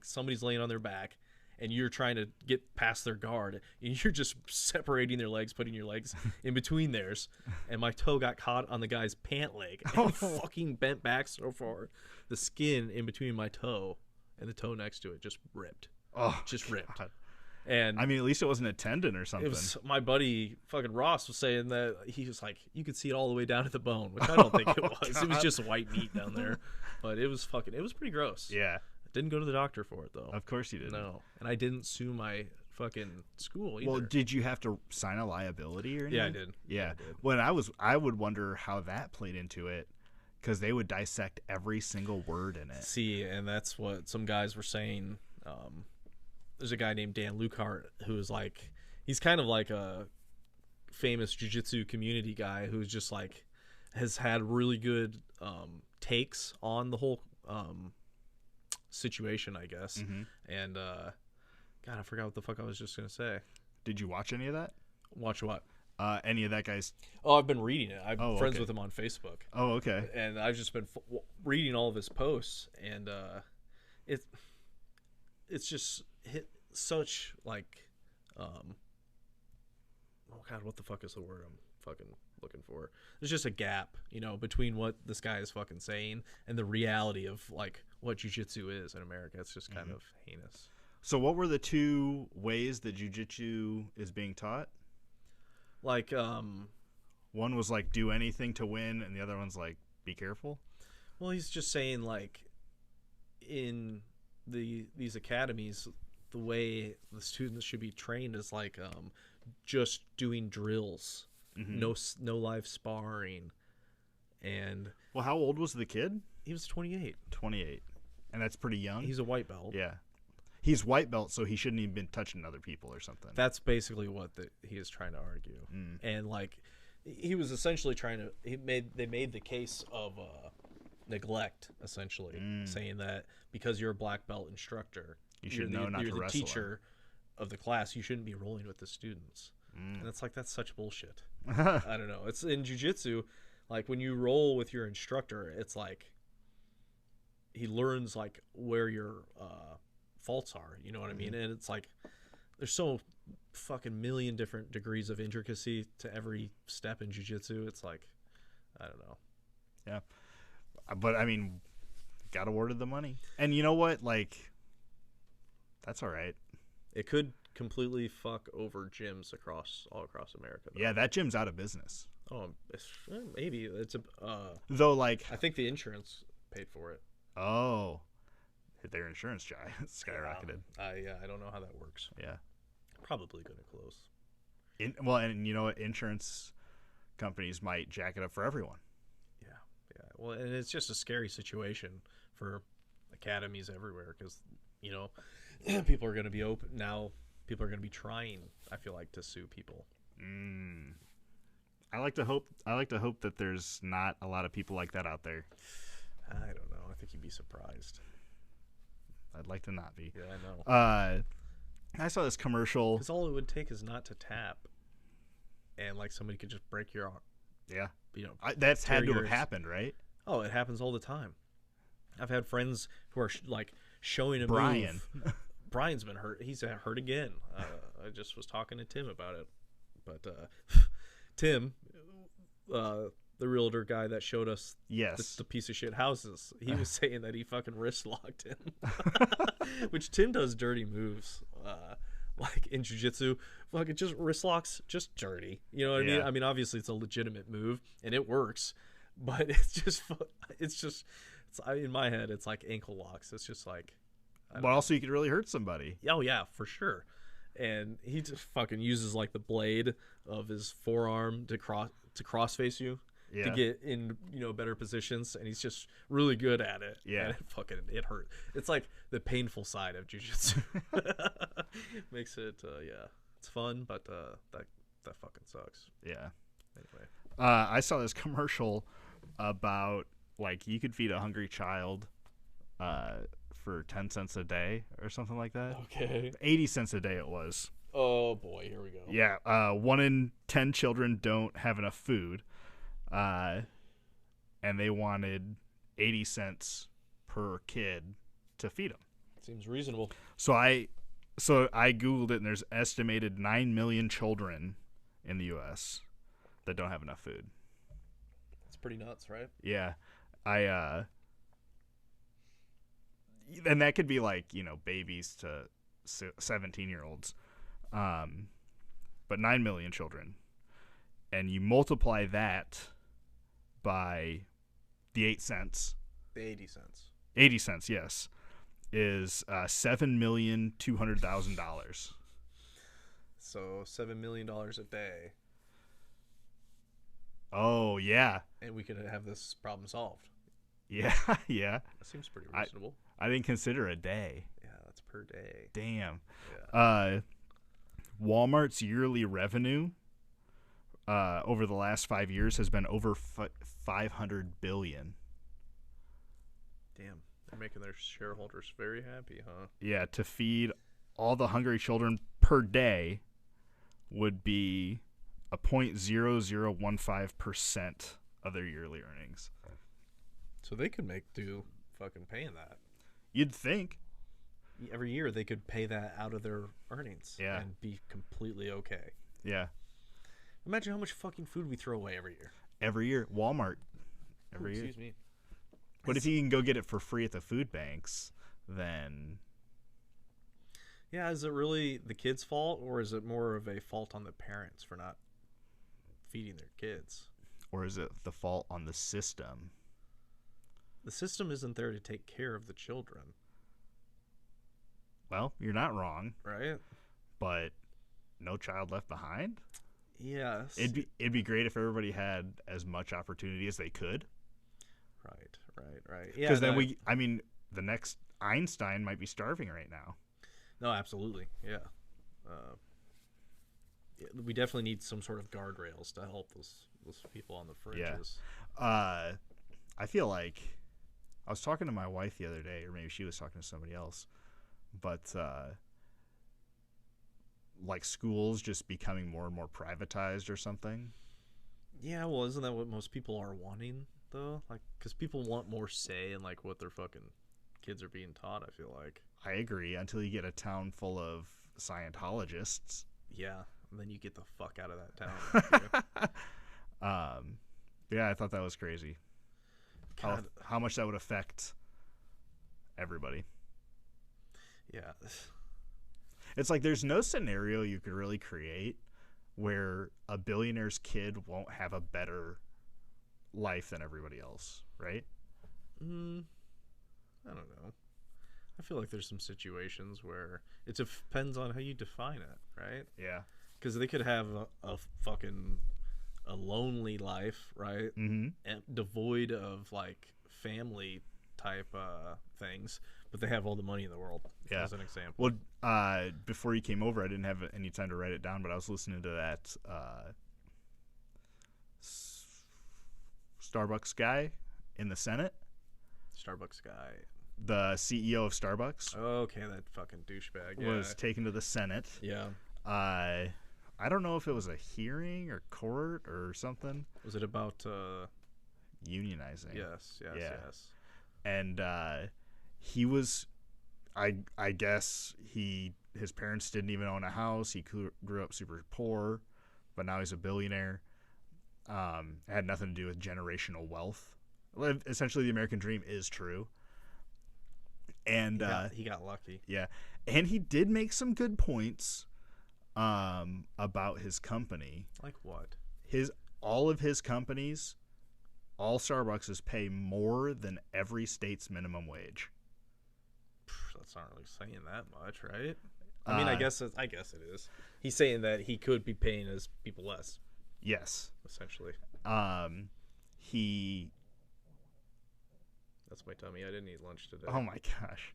S1: somebody's laying on their back, and you're trying to get past their guard, and you're just separating their legs, putting your legs in between theirs. And my toe got caught on the guy's pant leg and fucking bent back so far, the skin in between my toe and the toe next to it just ripped. Ripped. And
S2: I mean, at least it wasn't a tendon or something.
S1: it was my buddy fucking Ross was saying that he was like, you could see it all the way down to the bone, which I don't think it was.
S2: God.
S1: It was just white meat down there, but it was pretty gross.
S2: Yeah.
S1: Didn't go to the doctor for it though.
S2: Of course you didn't.
S1: No, and I didn't sue my fucking school either.
S2: Well, did you have to sign a liability or anything?
S1: Yeah, I did.
S2: Yeah.
S1: I did.
S2: When I would wonder how that played into it, because they would dissect every single word in it.
S1: See, and that's what some guys were saying. There's a guy named Dan Lukart who's like, he's kind of like a famous jiu-jitsu community guy who's just like has had really good takes on the whole situation, I guess. And God, I forgot what the fuck I was just gonna say.
S2: Did you watch any of that?
S1: Watch what?
S2: Any of that guy's?
S1: Oh, I've been reading it. I'm friends
S2: okay.
S1: with him on Facebook.
S2: Oh, okay.
S1: And I've just been reading all of his posts, and it's just hit such like oh god, what the fuck is the word I'm fucking looking for? There's just a gap, between what this guy is fucking saying and the reality of like what jiu-jitsu is in America. It's just kind of heinous.
S2: So what were the two ways that jiu-jitsu is being taught?
S1: Like
S2: one was like do anything to win, and the other one's like be careful.
S1: well, he's just saying like in these academies, the way the students should be trained is like just doing drills, no live sparring. And
S2: Well, how old was the kid?
S1: he was 28.
S2: 28, and that's pretty young.
S1: He's a white belt.
S2: Yeah, he's white belt, so he shouldn't even been touching other people or something.
S1: That's basically what he is trying to argue. And like he was essentially they made the case of neglect, essentially, saying that because you're a black belt instructor,
S2: You should know not to
S1: you're the
S2: wrestle
S1: teacher of the class, you shouldn't be rolling with the students. And it's like, that's such bullshit.
S2: him.
S1: I don't know. It's in jiu-jitsu, like when you roll with your instructor, it's like he learns like where your faults are, you know what I mean? And it's like there's so fucking million different degrees of intricacy to every step in jiu-jitsu. It's like, I don't know.
S2: Yeah, but I mean, got awarded the money, and you know what? Like, that's all right.
S1: It could completely fuck over gyms all across America, though.
S2: Yeah, that gym's out of business.
S1: Oh, maybe it's
S2: Though, like,
S1: I think the insurance paid for it.
S2: oh, their insurance skyrocketed.
S1: I don't know how that works.
S2: Yeah.
S1: Probably going to close.
S2: And you know what? Insurance companies might jack it up for everyone.
S1: Yeah, yeah. Well, and it's just a scary situation for academies everywhere because, you know, people are going to be open now. People are going to be trying, I feel like, to sue people.
S2: I like to hope that there's not a lot of people like that out there.
S1: I don't know. I think you'd be surprised.
S2: I'd like to not be.
S1: Yeah, I know.
S2: I saw this commercial.
S1: Because all it would take is not to tap, and like somebody could just break your arm.
S2: Yeah,
S1: You know,
S2: that's had to have
S1: yours.
S2: happened, right?
S1: Oh, it happens all the time. I've had friends who are like showing a
S2: Brian.
S1: move. Brian's been hurt. He's hurt again. I just was talking to Tim about it, but Tim, the realtor guy that showed us
S2: Yes.
S1: the piece of shit houses, he was saying that he fucking wrist locked him, which Tim does dirty moves. Like in jiu-jitsu, fucking just wrist locks, just dirty. You know what I mean?
S2: Yeah.
S1: I mean, obviously it's a legitimate move and it works, but it's in my head, it's like ankle locks. It's just like,
S2: But also, you could really hurt somebody.
S1: oh yeah, for sure. And he just fucking uses like the blade of his forearm to cross face you to
S2: Yeah.
S1: get in, you know, better positions, and he's just really good at it.
S2: Yeah.
S1: And it hurt. It's like the painful side of jiu-jitsu. Makes it yeah, it's fun, but that fucking sucks.
S2: Yeah.
S1: Anyway,
S2: I saw this commercial about like you could feed a hungry child for 10 cents a day or something like that.
S1: okay.
S2: 80 cents a day it was.
S1: Oh boy, here we go.
S2: Yeah, 1 in 10 children don't have enough food, and they wanted 80 cents per kid to feed them.
S1: Seems reasonable.
S2: So I googled it, and there's estimated 9 million children in the U.S. that don't have enough food.
S1: It's pretty nuts, right?
S2: Yeah, and that could be like, you know, babies to 17-year-olds. But 9 million children. And you multiply that by the 8 cents.
S1: The 80 cents.
S2: 80 cents, yes. Is $7,200,000.
S1: So $7 million a day,
S2: Oh, yeah.
S1: and we could have this problem solved.
S2: Yeah, yeah.
S1: That seems pretty reasonable.
S2: I didn't consider a day.
S1: Yeah, that's per day.
S2: Damn.
S1: Yeah.
S2: Walmart's yearly revenue over the last 5 years has been over $500 billion.
S1: Damn, they're making their shareholders very happy, huh?
S2: Yeah, to feed all the hungry children per day would be a 0.0015% of their yearly earnings.
S1: So they could do fucking paying that.
S2: You'd think.
S1: Every year they could pay that out of their earnings
S2: Yeah.
S1: and be completely okay.
S2: Yeah.
S1: Imagine how much fucking food we throw away every year.
S2: Every year. Walmart. Every year.
S1: Excuse me.
S2: But if you can go get it for free at the food banks, then
S1: Yeah, is it really the kids' fault, or is it more of a fault on the parents for not feeding their kids?
S2: or is it the fault on the system?
S1: The system isn't there to take care of the children,
S2: Well, you're not wrong,
S1: right?
S2: but No Child Left Behind?
S1: Yes.
S2: It'd be great if everybody had as much opportunity as they could.
S1: Right. Yeah.
S2: Because then the next Einstein might be starving right now.
S1: No, absolutely. Yeah. We definitely need some sort of guardrails to help those people on the fringes.
S2: I feel like I was talking to my wife the other day, or maybe she was talking to somebody else, but like schools just becoming more and more privatized or something.
S1: Yeah, well, isn't that what most people are wanting, though? Like, because people want more say in, like, what their fucking kids are being taught, I feel like.
S2: I agree, until you get a town full of Scientologists.
S1: Yeah, and then you get the fuck out of that town.
S2: Yeah, I thought that was crazy.
S1: God.
S2: How much that would affect everybody.
S1: Yeah.
S2: It's like there's no scenario you could really create where a billionaire's kid won't have a better life than everybody else, right?
S1: I don't know. I feel like there's some situations where it depends on how you define it, right?
S2: Yeah.
S1: Because they could have a fucking a lonely life, right?
S2: Mm-hmm.
S1: And devoid of like family type things, but they have all the money in the world.
S2: Yeah.
S1: As an example.
S2: Well, before you came over, I didn't have any time to write it down, but I was listening to that Starbucks guy in the Senate.
S1: Starbucks guy.
S2: The CEO of Starbucks.
S1: Okay, that fucking douchebag.
S2: Was taken to the Senate.
S1: Yeah.
S2: I don't know if it was a hearing or court or something.
S1: Was it about
S2: unionizing?
S1: Yes.
S2: And he was, I guess his parents didn't even own a house. He grew up super poor, but now he's a billionaire. It had nothing to do with generational wealth. Essentially, the American dream is true. And
S1: he got lucky.
S2: Yeah, and he did make some good points about his company.
S1: Like what?
S2: All of his companies, all Starbucks pay more than every state's minimum wage.
S1: That's not really saying that much, right? I mean, I guess it is. He's saying that he could be paying his people less.
S2: Yes,
S1: essentially. That's my tummy. I didn't eat lunch today.
S2: Oh my gosh.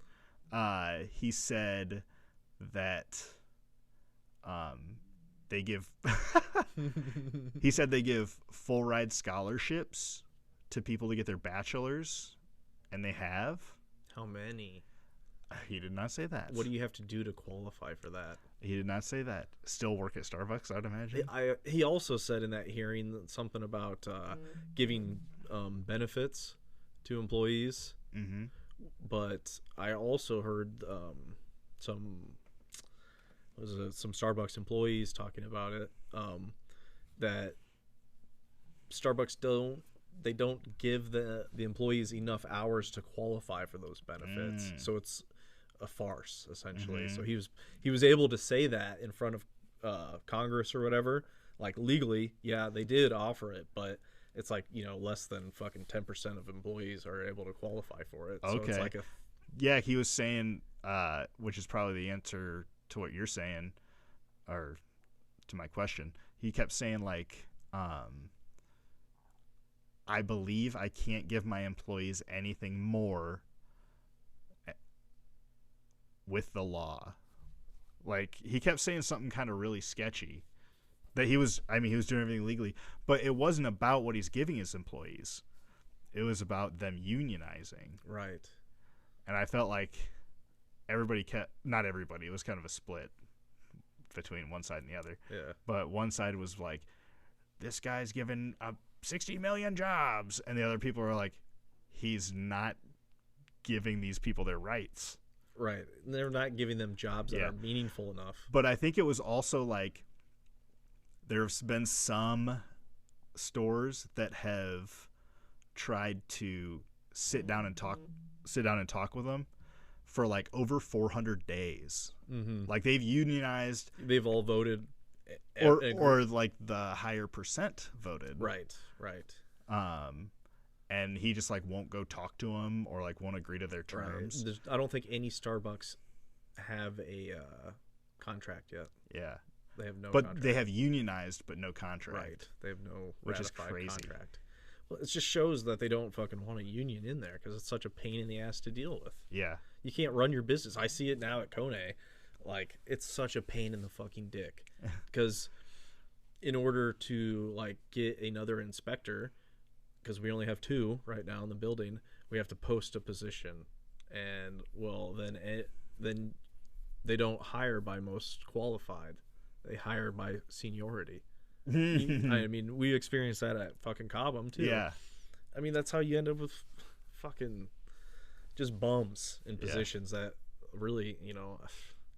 S2: He said that they give he said they give full ride scholarships to people to get their bachelor's, and they have.
S1: How many?
S2: He did not say that.
S1: What do you have to do to qualify for that?
S2: He did not say that. Still work at Starbucks, I'd imagine.
S1: He also said in that hearing something about giving benefits to employees.
S2: Mm-hmm.
S1: But I also heard some Starbucks employees talking about it, that Starbucks don't give the employees enough hours to qualify for those benefits. So it's a farce, essentially. So he was able to say that in front of Congress or whatever, like legally. Yeah, they did offer it, but it's like, less than fucking 10% of employees are able to qualify for it. So
S2: okay.
S1: It's like
S2: yeah, he was saying, which is probably the answer to what you're saying, or to my question. He kept saying, like, I believe I can't give my employees anything more with the law. Like, he kept saying something kind of really sketchy. That he was doing everything legally, but it wasn't about what he's giving his employees. It was about them unionizing.
S1: Right.
S2: And I felt like not everybody, it was kind of a split between one side and the other.
S1: Yeah.
S2: But one side was like, this guy's given 60 million jobs. And the other people are like, he's not giving these people their rights.
S1: Right. They're not giving them jobs that are meaningful enough.
S2: But I think it was also like, there's been some stores that have tried to sit down and talk with them for like over 400 days.
S1: Mm-hmm.
S2: Like they've unionized.
S1: They've all voted.
S2: Or like the higher percent voted.
S1: Right.
S2: And he just like won't go talk to them or like won't agree to their terms.
S1: Right. I don't think any Starbucks have a contract yet.
S2: Yeah.
S1: They have no
S2: contract. They have unionized but no contract.
S1: Right. They have no
S2: which is
S1: ratified
S2: crazy.
S1: Contract. Well, it just shows that they don't fucking want a union in there because it's such a pain in the ass to deal with.
S2: Yeah.
S1: You can't run your business. I see it now at Kone. Like, it's such a pain in the fucking dick. Because in order to, like, get another inspector, because we only have 2 right now in the building, we have to post a position. And, well, then they don't hire by most qualified. They hire by seniority. I mean, we experienced that at fucking Cobham, too.
S2: Yeah.
S1: I mean, that's how you end up with fucking just bums in positions that really,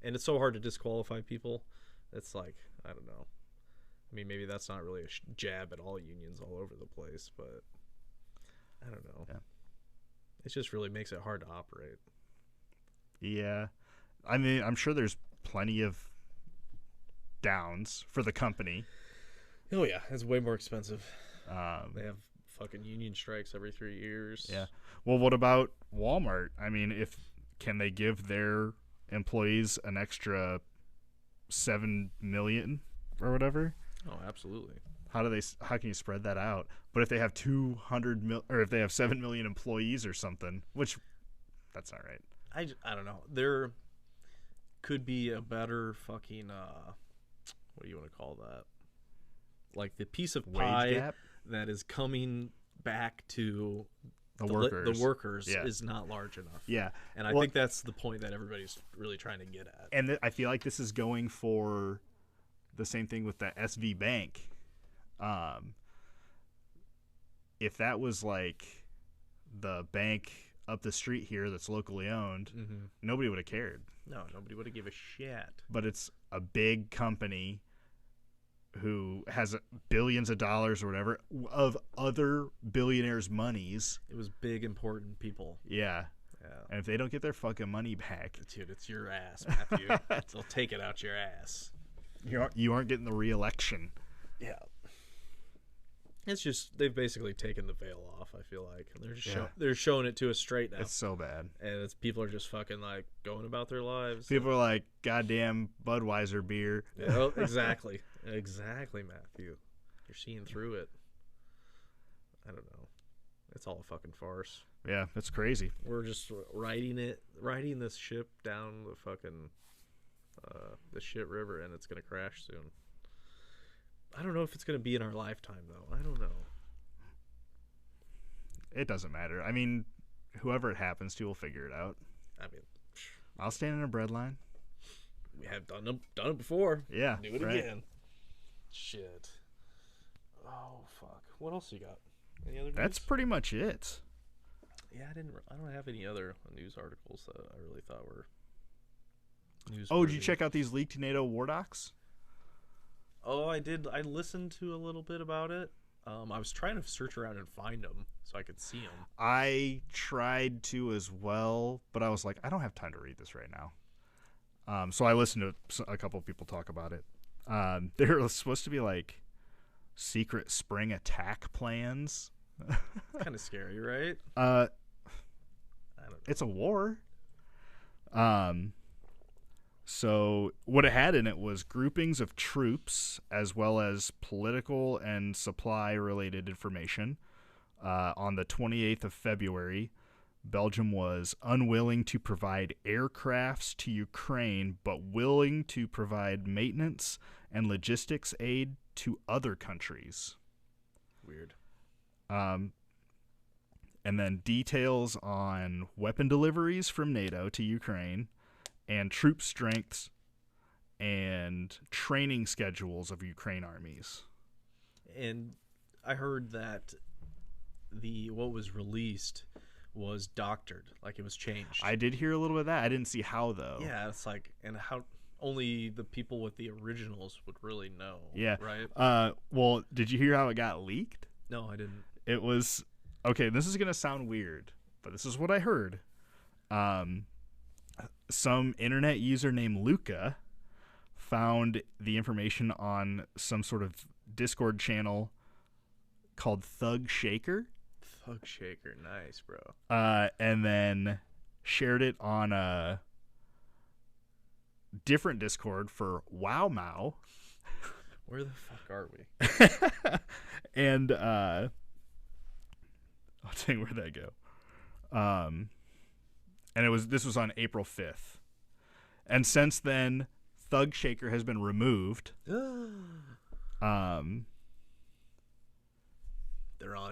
S1: and it's so hard to disqualify people. It's like, I don't know. I mean, maybe that's not really a jab at all unions all over the place, but I don't know.
S2: Yeah.
S1: It just really makes it hard to operate.
S2: Yeah. I mean, I'm sure there's plenty of downs for the company.
S1: Oh, yeah. It's way more expensive.
S2: They
S1: have fucking union strikes every 3 years.
S2: Yeah. Well, what about Walmart? I mean, if can they give their employees an extra $7 million or whatever?
S1: Oh, absolutely.
S2: How can you spread that out? But if they have 200 or if they have 7 million employees or something, which that's not right.
S1: I don't know. There could be a better fucking what do you want to call that? Like the piece of pie
S2: gap?
S1: that is coming back to
S2: The
S1: the workers
S2: Yeah.
S1: is not large enough.
S2: Yeah.
S1: And I think that's the point that everybody's really trying to get at.
S2: And I feel like this is going for the same thing with the SV Bank. If that was like the bank up the street here that's locally owned, nobody would have cared.
S1: No, nobody would have give a shit.
S2: But it's a big company who has billions of dollars or whatever of other billionaires' monies.
S1: It was big, important people.
S2: Yeah.
S1: Yeah.
S2: And if they don't get their fucking money back,
S1: Dude, it's your ass, Matthew. They'll take it out your ass.
S2: you aren't getting the re-election.
S1: Yeah. It's just they've basically taken the veil off. I feel like they're just they're showing it to us straight now,
S2: It's so bad.
S1: and it's people are just fucking like going about their lives.
S2: People are like, goddamn Budweiser beer.
S1: Yeah, oh, exactly, Matthew. You're seeing through it. I don't know. It's all a fucking farce.
S2: Yeah, it's crazy.
S1: We're just riding this ship down the fucking the shit river, and it's gonna crash soon. I don't know if it's going to be in our lifetime, though. I don't know.
S2: It doesn't matter. I mean, whoever it happens to will figure it out.
S1: I mean,
S2: I'll stand in a bread line.
S1: we have done it before.
S2: Yeah,
S1: Do it
S2: right.
S1: again. Shit. Oh fuck. What else you got? Any other news?
S2: That's pretty much it.
S1: Yeah, I don't have any other news articles that I really thought were news.
S2: Oh, did you check out these leaked NATO war docs?
S1: Oh, I did. I listened to a little bit about it. I was trying to search around and find them so I could see them.
S2: I tried to as well, but I was like, I don't have time to read this right now. So I listened to a couple of people talk about it. They're supposed to be like secret spring attack plans.
S1: Kind of scary, right?
S2: I
S1: don't know.
S2: It's a war. So what it had in it was groupings of troops as well as political and supply-related information. On the 28th of February, Belgium was unwilling to provide aircrafts to Ukraine, but willing to provide maintenance and logistics aid to other countries.
S1: Weird.
S2: And then details on weapon deliveries from NATO to Ukraine, and troop strengths and training schedules of Ukraine armies.
S1: And I heard that what was released was doctored, like it was changed.
S2: I did hear a little bit of that. I didn't see how, though.
S1: Yeah, it's like, and how only the people with the originals would really know.
S2: Yeah.
S1: Right?
S2: Well, did you hear how it got leaked?
S1: No, I didn't.
S2: It was, okay, this is going to sound weird, but this is what I heard. Some internet user named Luca found the information on some sort of Discord channel called Thug Shaker.
S1: Thug Shaker, nice, bro.
S2: And then shared it on a different Discord for Wow Mao.
S1: Where the fuck are we?
S2: And I'll tell you where'd that go. And this was on April 5th. And since then, Thug Shaker has been removed.
S1: They're on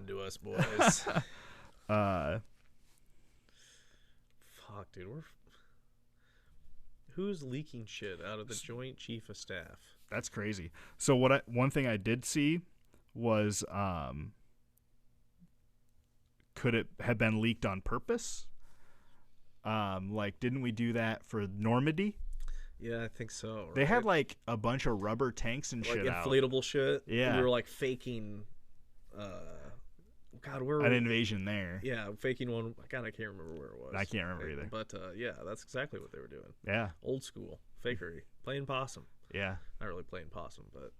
S1: to us, boys. Fuck, dude. Who's leaking shit out of the Joint Chief of Staff?
S2: That's crazy. So one thing I did see was could it have been leaked on purpose? Like, didn't we do that for Normandy?
S1: Yeah, I think so. Right?
S2: They had like a bunch of rubber tanks and
S1: like
S2: shit out.
S1: inflatable shit.
S2: Yeah.
S1: We were like faking. God, where
S2: an invasion there.
S1: Yeah, faking one. God, I can't remember where it was.
S2: I can't remember either.
S1: But yeah, that's exactly what they were doing.
S2: Yeah.
S1: Old school fakery, playing possum.
S2: Yeah.
S1: Not really playing possum, but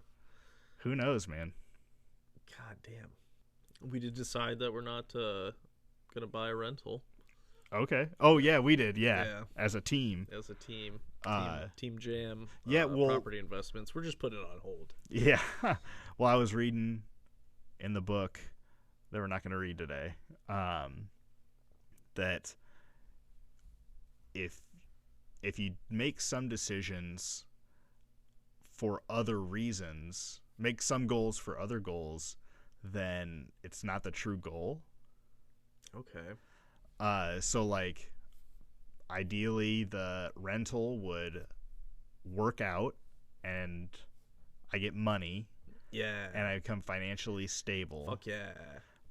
S2: who knows, man?
S1: God damn. We did decide that we're not gonna buy a rental.
S2: Okay. Oh yeah, we did. Yeah,
S1: Yeah.
S2: as a team.
S1: As a team. Team Jam.
S2: Yeah, well,
S1: property investments. We're just putting it on hold.
S2: Yeah. Well, I was reading in the book that we're not going to read today. That if you make some decisions for other reasons, make some goals for other goals, then it's not the true goal.
S1: Okay.
S2: So like ideally the rental would work out and I get money
S1: Yeah.
S2: and I become financially stable.
S1: Fuck yeah.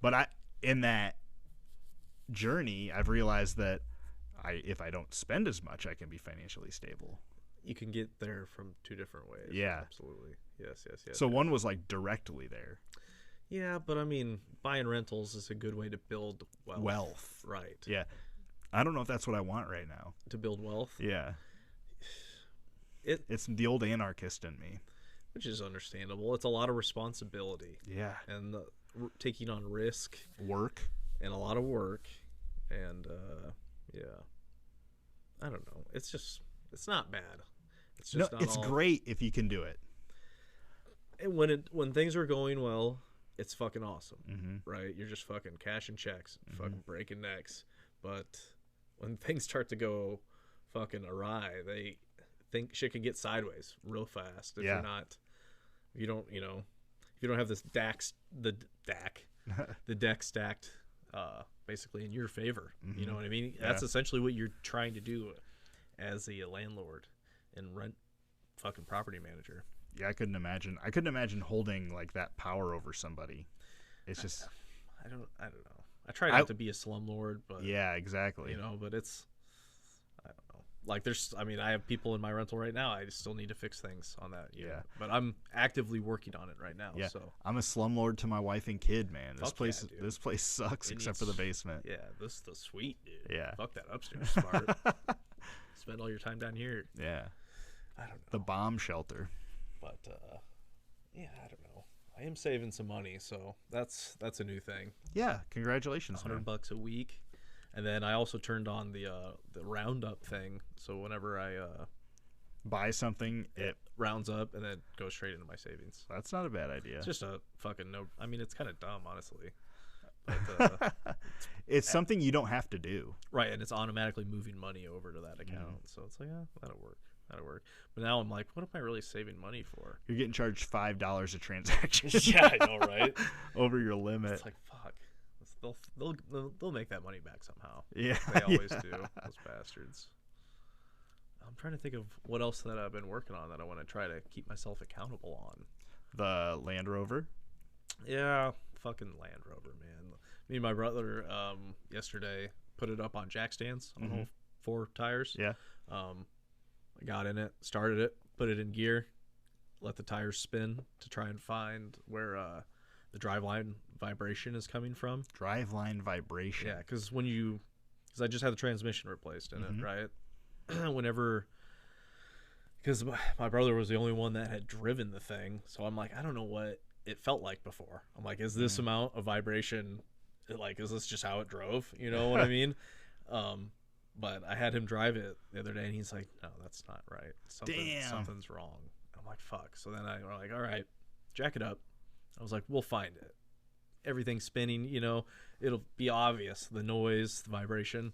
S2: But in that journey, I've realized that if I don't spend as much, I can be financially stable.
S1: You can get there from two different ways.
S2: Yeah.
S1: Absolutely. Yes.
S2: So one was like directly there.
S1: Yeah, but I mean, buying rentals is a good way to build wealth. Right.
S2: Yeah. I don't know if that's what I want right now.
S1: To build wealth?
S2: Yeah. It's the old anarchist in me.
S1: Which is understandable. It's a lot of responsibility.
S2: Yeah.
S1: And taking on risk.
S2: Work.
S1: And a lot of work. And, yeah. I don't know. It's not bad. It's just
S2: it's great if you can do it.
S1: And when things are going well, it's fucking awesome.
S2: Mm-hmm.
S1: Right? You're just fucking cashing checks, fucking breaking necks. But when things start to go fucking awry, they think shit can get sideways real fast if you're not, if you don't have this the deck stacked basically in your favor. You know what I mean? That's essentially what you're trying to do as a landlord and rent fucking property manager.
S2: Yeah, I couldn't imagine holding like that power over somebody. It's just
S1: I don't know. I try not to be a slumlord, but
S2: yeah, exactly.
S1: But it's, I don't know. Like I have people in my rental right now. I still need to fix things on that. Yeah. But I'm actively working on it right now.
S2: Yeah.
S1: So
S2: I'm a slumlord to my wife and kid, man. This
S1: Fuck
S2: this place sucks except for the basement.
S1: Yeah, this is the suite, dude.
S2: Yeah.
S1: Fuck that upstairs part. Spend all your time down here.
S2: Yeah.
S1: I don't know.
S2: The bomb shelter.
S1: But yeah, I don't know. I am saving some money, so that's a new thing.
S2: Yeah, congratulations,
S1: $100 a week, and then I also turned on the roundup thing. So whenever I
S2: buy something, it
S1: rounds up and then goes straight into my savings.
S2: That's not a bad idea.
S1: It's just a fucking no. I mean, it's kind of dumb, honestly. But
S2: it's something you don't have to do,
S1: right? And it's automatically moving money over to that account, so it's like, that'll work. But now I'm like, what am I really saving money for?
S2: You're getting charged $5 a transaction.
S1: Yeah, I know, right?
S2: Over your limit.
S1: It's like, fuck. They'll make that money back somehow.
S2: Yeah,
S1: they always do. Those bastards. I'm trying to think of what else that I've been working on that I want to try to keep myself accountable on.
S2: The Land Rover.
S1: Yeah, fucking Land Rover, man. Me and my brother yesterday put it up on jack stands on all 4 tires.
S2: Yeah.
S1: I got in it, started it, put it in gear, let the tires spin to try and find where the driveline vibration is coming from.
S2: Driveline vibration.
S1: Yeah, because I just had the transmission replaced in it, right? Because my brother was the only one that had driven the thing, so I'm like, I don't know what it felt like before. I'm like, is this amount of vibration, like, is this just how it drove? You know what I mean? But I had him drive it the other day, and he's like, no, that's not right. Something's wrong. I'm like, fuck. So then we're like, all right, jack it up. I was like, we'll find it. Everything's spinning, it'll be obvious. The noise, the vibration,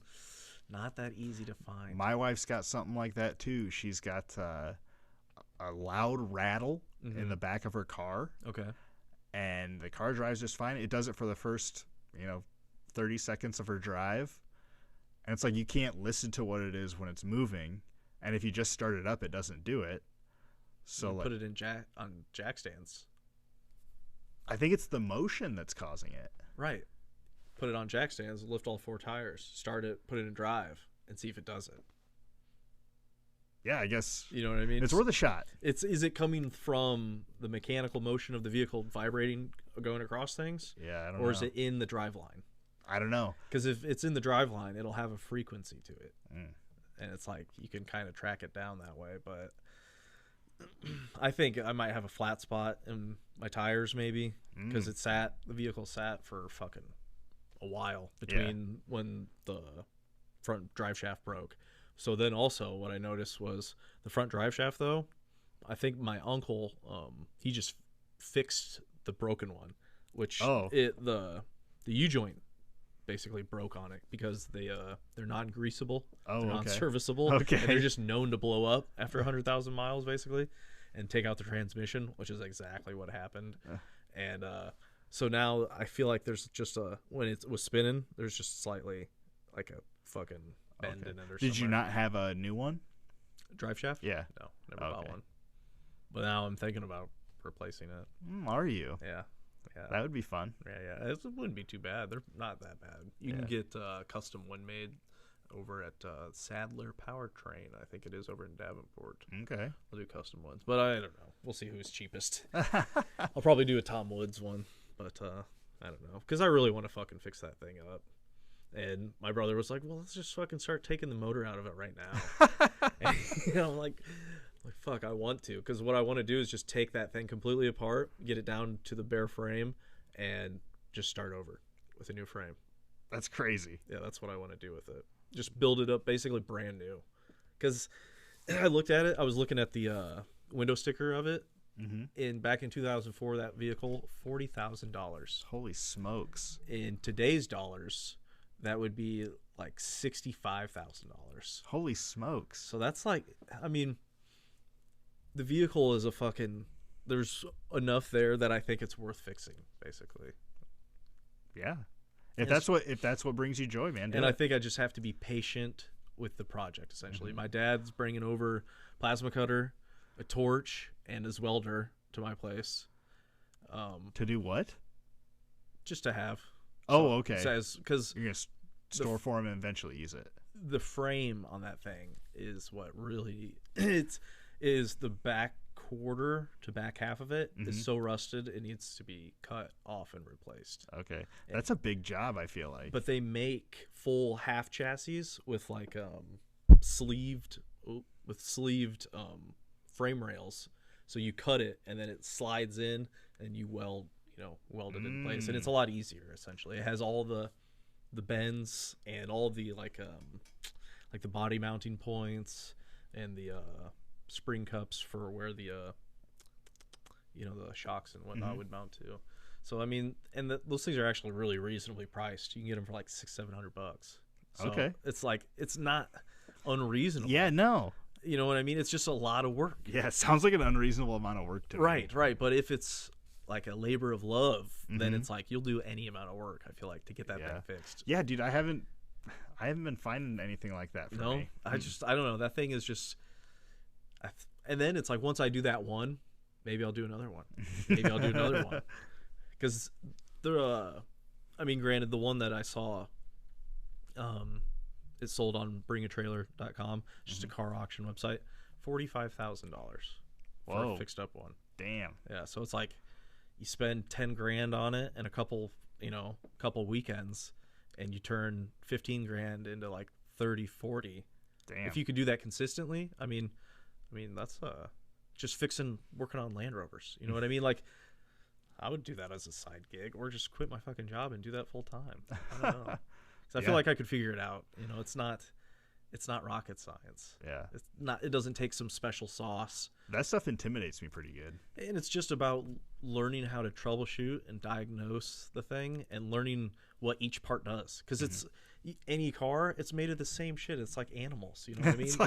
S1: not that easy to find.
S2: My wife's got something like that, too. She's got a loud rattle in the back of her car.
S1: Okay.
S2: And the car drives just fine. It does it for the first, 30 seconds of her drive. And it's like you can't listen to what it is when it's moving, and if you just start it up, it doesn't do it. So
S1: put it in on jack stands.
S2: I think it's the motion that's causing it.
S1: Right. Put it on jack stands, lift all 4 tires, start it, put it in drive, and see if it does it.
S2: Yeah, I guess.
S1: You know what I mean?
S2: It's worth a shot.
S1: Is it coming from the mechanical motion of the vehicle vibrating, going across things?
S2: Yeah, I don't know.
S1: Or is it in the driveline?
S2: I don't know.
S1: Because if it's in the driveline, it'll have a frequency to it. And it's like you can kind of track it down that way. But I think I might have a flat spot in my tires maybe because the vehicle sat for fucking a while between when the front drive shaft broke. So then also what I noticed was the front drive shaft though. I think my uncle he just fixed the broken one, which the U joint basically broke on it because they're non-greasable, they're non-serviceable, and they're just known to blow up after 100,000 miles basically, and take out the transmission, which is exactly what happened. And so now I feel like there's just when it was spinning, there's just slightly like a fucking bend in it or something.
S2: Did you not have a new one?
S1: Drive shaft?
S2: Yeah.
S1: No, never bought one. But now I'm thinking about replacing it.
S2: Are you?
S1: Yeah.
S2: That would be fun.
S1: Yeah. It wouldn't be too bad. They're not that bad. You can get custom one made over at Sadler Powertrain. I think it is over in Davenport.
S2: Okay.
S1: I'll do custom ones, but I don't know. We'll see who's cheapest. I'll probably do a Tom Woods one, but I don't know, because I really want to fucking fix that thing up. And my brother was like, "Well, let's just fucking start taking the motor out of it right now." And I'm like, fuck, I want to, because what I want to do is just take that thing completely apart, get it down to the bare frame, and just start over with a new frame.
S2: That's crazy.
S1: Yeah, that's what I want to do with it. Just build it up basically brand new. Because I looked at it, I was looking at the window sticker of it. Back in 2004, that vehicle, $40,000.
S2: Holy smokes.
S1: In today's dollars, that would be like $65,000.
S2: Holy smokes.
S1: So that's like, I mean, the vehicle is there's enough there that I think it's worth fixing, basically.
S2: Yeah. If that's what brings you joy, man.
S1: I think I just have to be patient with the project, essentially. My dad's bringing over plasma cutter, a torch, and his welder to my place.
S2: To do what?
S1: Just to have.
S2: Okay.
S1: Because
S2: you're going to store for him and eventually use it.
S1: The frame on that thing is what really is the back quarter to back half of it is so rusted it needs to be cut off and replaced.
S2: Okay. That's a big job, I feel like.
S1: But they make full half chassis with like sleeved frame rails. So you cut it and then it slides in and you weld it in place, and it's a lot easier. Essentially, it has all the bends and all the like the body mounting points and the spring cups for where the the shocks and whatnot would mount to. So I mean, and those things are actually really reasonably priced. You can get them for like $600-700. So it's like, it's not unreasonable.
S2: Yeah, no.
S1: You know what I mean? It's just a lot of work.
S2: Yeah, it sounds like an unreasonable amount of work to me.
S1: Right. But if it's like a labor of love, then it's like you'll do any amount of work, I feel like, to get that thing fixed.
S2: Yeah, dude, I haven't been finding anything like that for me.
S1: I don't know. That thing is just, and then it's like, once I do that one, maybe I'll do another one. Maybe I'll do another one. Because granted, the one that I saw, it's sold on bringatrailer.com, just a car auction website, $45,000 for a fixed up one.
S2: Damn.
S1: Yeah, so it's like you spend $10,000 on it and a couple weekends, and you turn $15,000 into like 30-40.
S2: Damn.
S1: If you could do that consistently, I mean that's just working on Land Rovers. You know what I mean? Like, I would do that as a side gig, or just quit my fucking job and do that full time. I don't know. 'Cause I feel like I could figure it out. It's not rocket science.
S2: Yeah.
S1: It doesn't take some special sauce.
S2: That stuff intimidates me pretty good.
S1: And it's just about learning how to troubleshoot and diagnose the thing and learning what each part does. Because it's any car, it's made of the same shit. It's like animals. You know what I mean?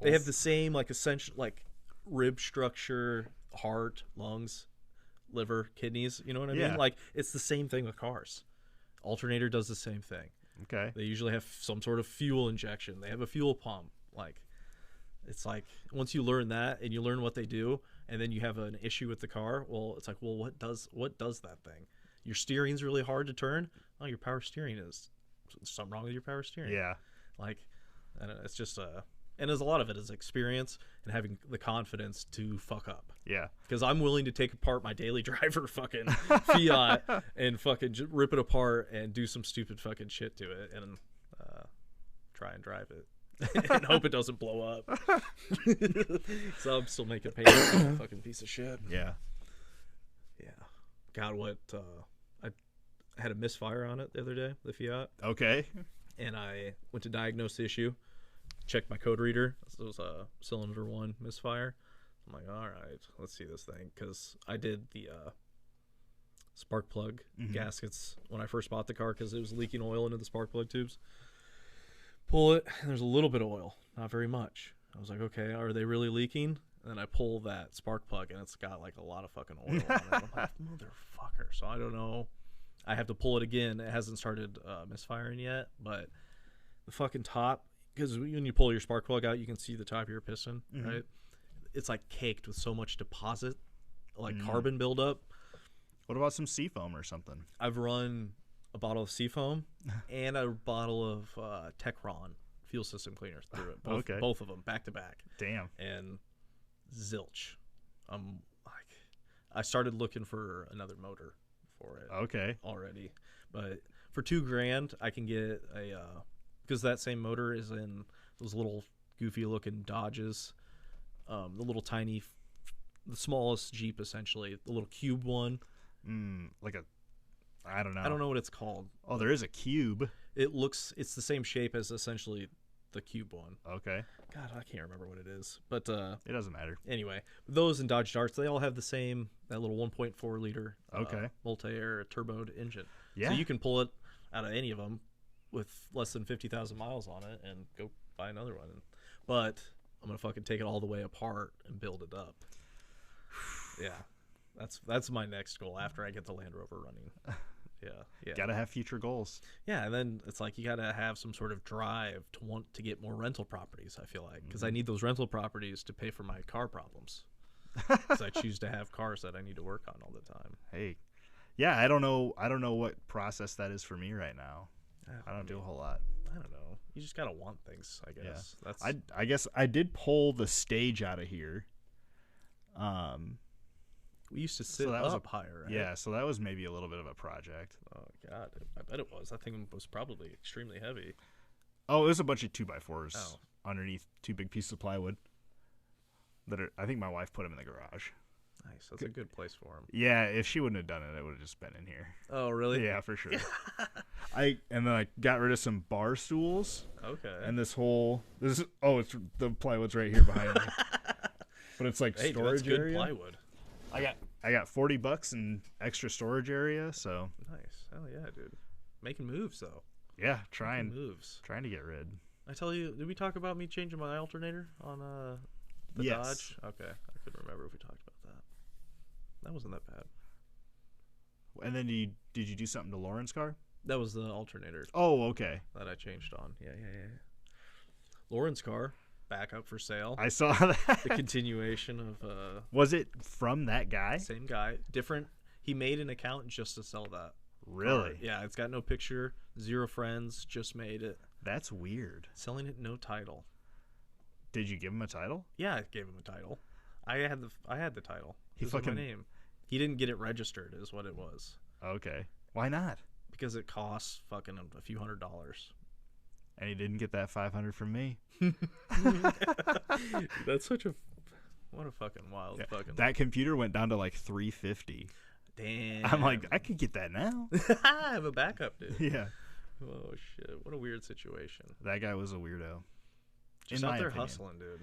S1: They have the same like essential like rib structure, heart, lungs, liver, kidneys. You know what I mean? Like, it's the same thing with cars. Alternator does the same thing.
S2: Okay.
S1: They usually have some sort of fuel injection. They have a fuel pump. Like, it's like, once you learn that and you learn what they do, and then you have an issue with the car, well, it's like, well, what does that thing? Your steering's really hard to turn. Oh, your power steering is something wrong with your power steering.
S2: Yeah.
S1: Like, I don't know, it's just and there's a lot of it is experience and having the confidence to fuck up.
S2: Yeah.
S1: Because I'm willing to take apart my daily driver fucking Fiat and fucking rip it apart and do some stupid fucking shit to it and try and drive it and hope it doesn't blow up. So I'm still making payments on that fucking piece of shit.
S2: Yeah.
S1: Yeah. God, what I had a misfire on it the other day, the Fiat.
S2: Okay.
S1: and I went to diagnose the issue, checked my code reader. This was a cylinder 1 misfire. I'm like, all right, let's see this thing, because I did the spark plug gaskets when I first bought the car because it was leaking oil into the spark plug tubes. Pull it, and there's a little bit of oil, not very much. I was like, okay, are they really leaking? And then I pull that spark plug, and it's got like a lot of fucking oil on it. I'm like, motherfucker. So I don't know. I have to pull it again. It hasn't started misfiring yet, but the fucking top, because when you pull your spark plug out, you can see the top of your piston, right? It's like caked with so much deposit, like carbon buildup.
S2: What about some seafoam or something?
S1: I've run a bottle of seafoam and a bottle of Techron fuel system cleaner through it. Both of them back to back.
S2: Damn.
S1: And zilch. I started looking for another motor for it.
S2: Okay.
S1: Already, but for $2,000 I can get a because that same motor is in those little goofy looking Dodges, the little tiny, the smallest Jeep essentially, the little cube one. I don't know what it's called.
S2: Oh, there is a cube.
S1: It's the same shape as essentially the cube one.
S2: Okay.
S1: God, I can't remember what it is, but
S2: it doesn't matter.
S1: Anyway, those and Dodge Darts, they all have that little 1.4 liter multi-air turboed engine.
S2: Yeah.
S1: So you can pull it out of any of them with less than 50,000 miles on it and go buy another one. But I'm gonna fucking take it all the way apart and build it up. Yeah. That's my next goal after I get the Land Rover running. Yeah.
S2: Gotta have future goals.
S1: Yeah, and then it's like you gotta have some sort of drive to want to get more rental properties, I feel like, because I need those rental properties to pay for my car problems. Because I choose to have cars that I need to work on all the time.
S2: Hey, yeah, I don't know what process that is for me right now. I don't do a whole lot.
S1: I don't know. You just gotta want things, I guess.
S2: Yeah. I guess I did pull the stage out of here.
S1: We used to sit up higher, right?
S2: Yeah, so that was maybe a little bit of a project.
S1: Oh, God. I bet it was. That thing was probably extremely heavy.
S2: Oh, it was a bunch of 2x4s underneath 2 big pieces of plywood. I think my wife put them in the garage.
S1: Nice. That's a good place for them.
S2: Yeah, if she wouldn't have done it, it would have just been in here.
S1: Oh, really?
S2: Yeah, for sure. And then I got rid of some bar stools.
S1: Okay.
S2: And it's the plywood's right here behind me. But it's like storage
S1: that's good
S2: area.
S1: Plywood.
S2: I got $40 in extra storage area, so
S1: nice. Hell yeah, dude. Making moves though.
S2: Yeah, trying
S1: trying
S2: to get rid.
S1: I tell you, did we talk about me changing my alternator on the
S2: Yes.
S1: Dodge? Okay, I couldn't remember if we talked about that. That wasn't that bad.
S2: And then did you do something to Lauren's car?
S1: That was the alternator
S2: Oh, okay.
S1: that I changed on. Yeah. Lauren's car back up for sale.
S2: I saw that.
S1: The continuation of
S2: Was it from that guy?
S1: same guy, different. He made an account just to sell that.
S2: Really?
S1: Car. Yeah, it's got no picture, 0 friends, just made it.
S2: That's weird.
S1: Selling it, no title.
S2: Did you give him a title?
S1: Yeah, I gave him a title. I had the title.
S2: He
S1: This is
S2: fucking
S1: my name. He didn't get it registered, is what it was.
S2: Okay. Why not?
S1: Because it costs fucking a few $100.
S2: And he didn't get that 500 from me.
S1: That's such a what a fucking wild fucking.
S2: That computer went down to like 350.
S1: Damn.
S2: I'm like, I could get that now.
S1: I have a backup, dude.
S2: Yeah.
S1: Oh shit! What a weird situation.
S2: That guy was a weirdo.
S1: Just
S2: in
S1: out
S2: my
S1: there
S2: opinion.
S1: hustling, dude.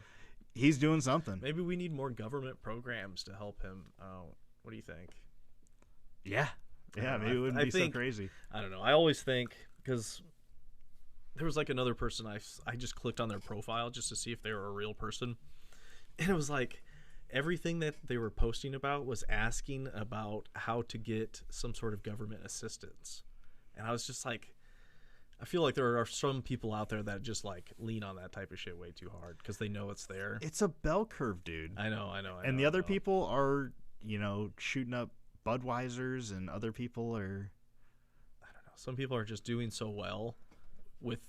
S2: He's doing something.
S1: Maybe we need more government programs to help him out. What do you think?
S2: Yeah. Yeah, maybe it wouldn't be so crazy.
S1: I don't know. I always think, because there was like another person I just clicked on their profile just to see if they were a real person. And it was like everything that they were posting about was asking about how to get some sort of government assistance. And I was just like, I feel like there are some people out there that just like lean on that type of shit way too hard because they know it's there.
S2: It's a bell curve, dude.
S1: I know.
S2: And the other people are, shooting up Budweisers, and other people are,
S1: I don't know. Some people are just doing so well with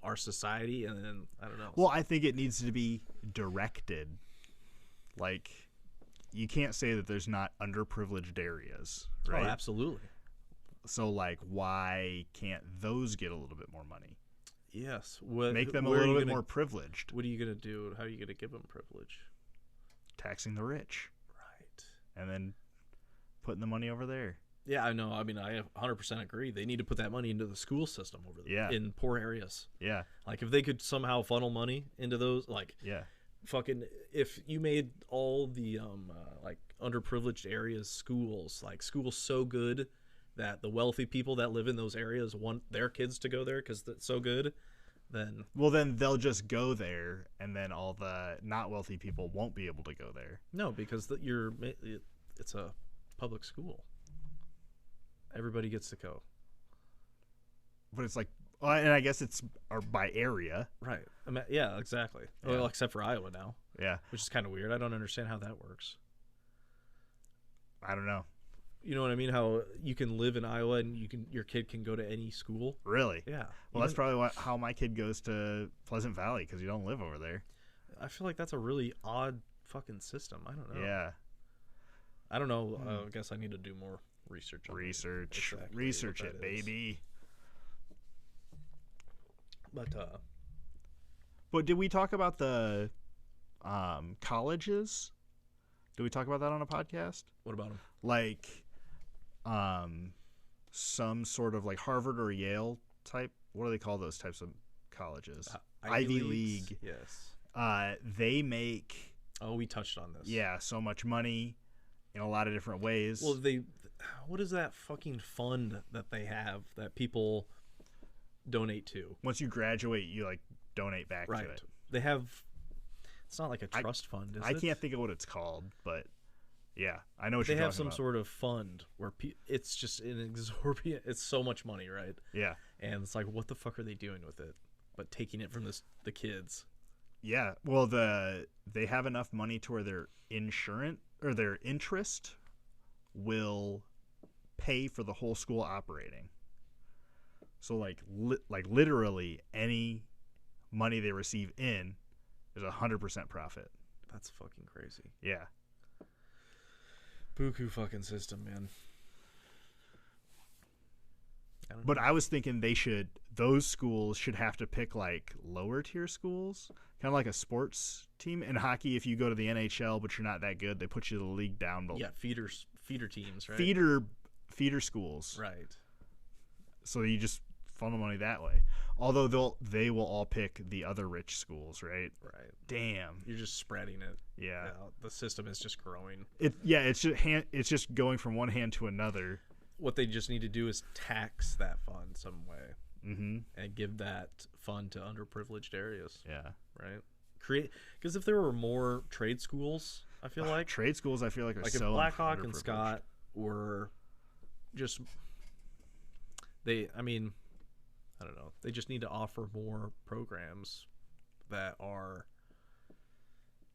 S1: our society, and then I don't know.
S2: Well, I think it needs to be directed. Like, you can't say that there's not underprivileged areas, right?
S1: Oh, absolutely.
S2: So, like, why can't those get a little bit more money?
S1: Yes.
S2: Make them a little bit more privileged.
S1: What are you going to do? How are you going to give them privilege?
S2: Taxing the rich.
S1: Right.
S2: And then putting the money over there.
S1: Yeah, I know. I mean, I 100% agree. They need to put that money into the school system over there
S2: Yeah.
S1: in poor areas.
S2: Yeah.
S1: Like, if they could somehow funnel money into those, like,
S2: Yeah.
S1: fucking, if you made all the, like, underprivileged areas schools, like, schools so good that the wealthy people that live in those areas want their kids to go there because it's so good, then...
S2: Well, then they'll just go there, and then all the not wealthy people won't be able to go there.
S1: No, because it's a public school. Everybody gets to go.
S2: But it's like, and I guess it's by area.
S1: Right. Yeah, exactly.
S2: Yeah.
S1: Well, except for Iowa now,
S2: Yeah.
S1: which is kind of weird. I don't understand how that works.
S2: I don't know.
S1: You know what I mean? How you can live in Iowa and your kid can go to any school.
S2: Really?
S1: Yeah.
S2: Well, that's probably how my kid goes to Pleasant Valley, because you don't live over there.
S1: I feel like that's a really odd fucking system. I don't know.
S2: Yeah.
S1: I don't know. I guess I need to do more research on
S2: Research
S1: what
S2: it,
S1: that is.
S2: baby.
S1: But
S2: did we talk about the colleges? Did we talk about that on a podcast?
S1: what about them?
S2: Like some sort of like Harvard or Yale type, what do they call those types of colleges? Ivy
S1: Leagues?
S2: League.
S1: Yes.
S2: They make
S1: We touched on this.
S2: so much money in a lot of different ways.
S1: Well, what is that fucking fund that they have that people donate to?
S2: Once you graduate, you like donate back
S1: Right.
S2: to it.
S1: They have. It's not like a trust fund, is it?
S2: I can't think of what it's called, but yeah, I know what
S1: They
S2: you're
S1: have
S2: talking
S1: some
S2: about.
S1: sort of fund where it's just an exorbitant. It's so much money, right?
S2: Yeah.
S1: And it's like, what the fuck are they doing with it? But taking it from the kids.
S2: Yeah. Well, they have enough money to where their insurance or their interest will pay for the whole school operating. So like literally any money they receive in is 100% profit.
S1: That's fucking crazy.
S2: Yeah.
S1: Buku fucking system, man.
S2: But I was thinking those schools should have to pick like lower tier schools, kind of like a sports team. In hockey, if you go to the NHL but you're not that good, they put you the league down below.
S1: Yeah, feeder teams, right?
S2: Feeder schools.
S1: Right.
S2: So you just funnel money that way. Although they will all pick the other rich schools, right?
S1: Right.
S2: Damn.
S1: You're just spreading it.
S2: Yeah.
S1: The system is just growing.
S2: It's just going from one hand to another.
S1: What they just need to do is tax that fund some way.
S2: Mm-hmm.
S1: And give that fund to underprivileged areas.
S2: Yeah.
S1: Right. Because if there were more trade schools, I feel like
S2: trade schools, I feel like are
S1: if
S2: so
S1: Blackhawk and
S2: underprivileged.
S1: Scott were just I don't know. They just need to offer more programs that are,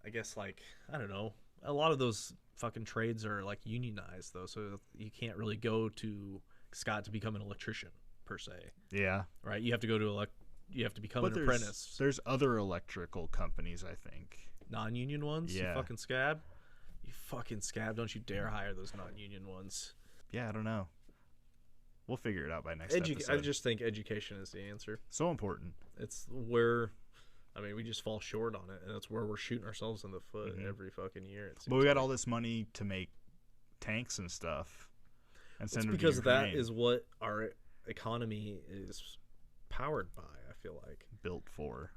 S1: I guess, like, I don't know. A lot of those fucking trades are like unionized though, so you can't really go to Scott to become an electrician per se.
S2: Yeah.
S1: Right? You have to go to you have to become an apprentice.
S2: There's other electrical companies, I think.
S1: Non-union ones?
S2: Yeah.
S1: You fucking scab? You fucking scab. Don't you dare hire those non-union ones.
S2: Yeah, I don't know. We'll figure it out by next episode.
S1: I just think education is the answer.
S2: So important.
S1: It's where, we just fall short on it, and that's where we're shooting ourselves in the foot every fucking year.
S2: But we got all this money to make tanks and stuff, and send them
S1: because
S2: to
S1: that
S2: Ukraine.
S1: is what our economy is powered by. I feel like
S2: built for.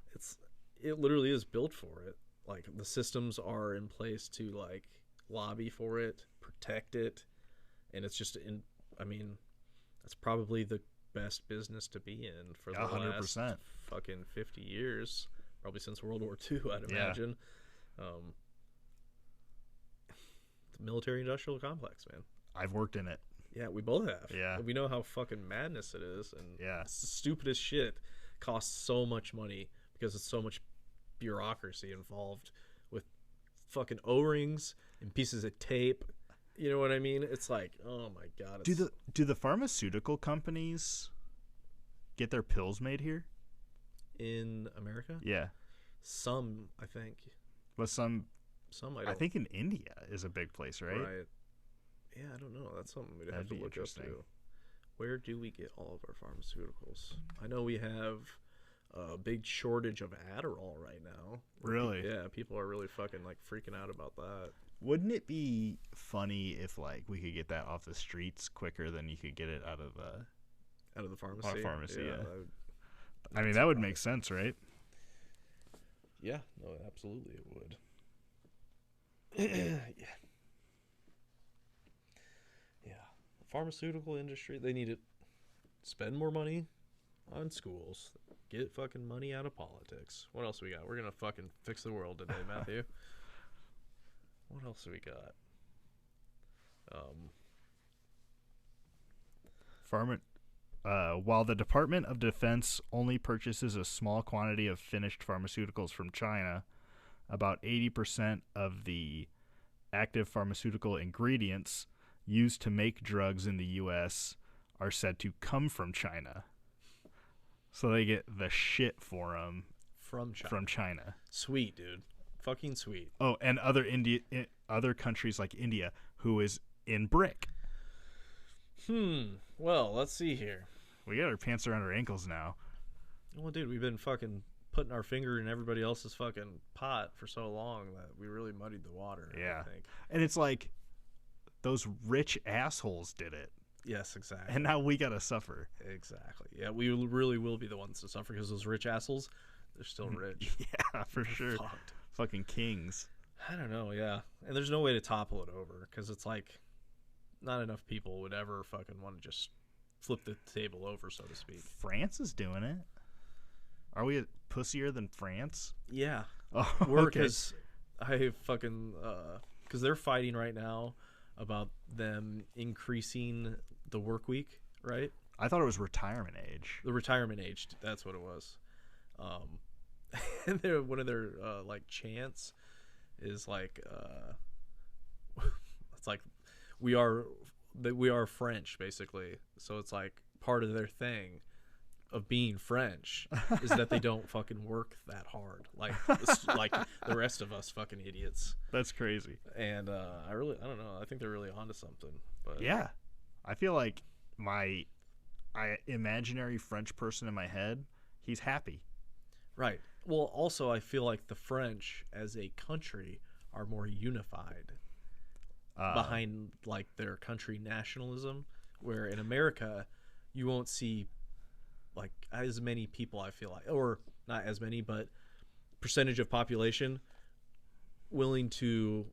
S1: It literally is built for it. Like the systems are in place to like lobby for it, protect it, and it's just that's probably the best business to be in for the
S2: 100%.
S1: last fucking 50 years, probably since World War II, I'd
S2: Yeah.
S1: imagine. The military-industrial complex, man.
S2: I've worked in it.
S1: Yeah, we both have.
S2: Yeah.
S1: We know how fucking madness it is, and
S2: Yeah.
S1: it's the stupidest shit. Costs so much money because it's so much bureaucracy involved with fucking O-rings and pieces of tape. You know what I mean? It's like, oh my god.
S2: Do the pharmaceutical companies get their pills made here?
S1: In America?
S2: Yeah.
S1: Some, I think.
S2: But some
S1: I
S2: think in India is a big place, right?
S1: Right. Yeah, I don't know. That's something we'd have
S2: That'd
S1: to
S2: be
S1: look up
S2: interesting.
S1: to. Where do we get all of our pharmaceuticals? I know we have a big shortage of Adderall right now.
S2: Really?
S1: Yeah, people are really fucking like freaking out about that.
S2: Wouldn't it be funny if like we could get that off the streets quicker than you could get it out of
S1: the pharmacy?
S2: Yeah.
S1: I
S2: mean, that would make sense, right?
S1: Yeah, no, absolutely it would. Yeah. Pharmaceutical industry, they need to spend more money on schools. Get fucking money out of politics. What else we got? We're gonna fucking fix the world today, Matthew. What else do we got?
S2: While the Department of Defense only purchases a small quantity of finished pharmaceuticals from China, about 80% of the active pharmaceutical ingredients used to make drugs in the U.S. are said to come from China. So they get the shit for them from China.
S1: Sweet, dude. Fucking sweet.
S2: Oh, and other countries like India, who is in BRIC.
S1: Well, let's see here.
S2: We got our pants around our ankles now.
S1: Well, dude, we've been fucking putting our finger in everybody else's fucking pot for so long that we really muddied the water.
S2: Yeah.
S1: I think.
S2: And it's like those rich assholes did it.
S1: Yes, exactly.
S2: And now we got to suffer.
S1: Exactly. Yeah, we really will be the ones to suffer because those rich assholes, they're still rich.
S2: Yeah, for sure.
S1: Fucked.
S2: Fucking kings.
S1: I don't know, yeah. And there's no way to topple it over because it's like not enough people would ever fucking want to just flip the table over, so to speak.
S2: France is doing it. Are we pussier than France?
S1: Yeah.
S2: Oh,
S1: we're
S2: okay.
S1: Because I fucking because they're fighting right now about them increasing the work week, right?
S2: I thought it was retirement age.
S1: The retirement age, that's what it was. And one of their like chants is like it's like we are French, basically. So it's like part of their thing of being French is that they don't fucking work that hard like the rest of us fucking idiots.
S2: That's crazy.
S1: And I don't know, I think they're really onto something. But
S2: yeah, I feel like my imaginary French person in my head, he's happy.
S1: Right. Well, also I feel like the French as a country are more unified behind like their country nationalism, where in America you won't see like as many people, I feel like, or not as many, but percentage of population willing to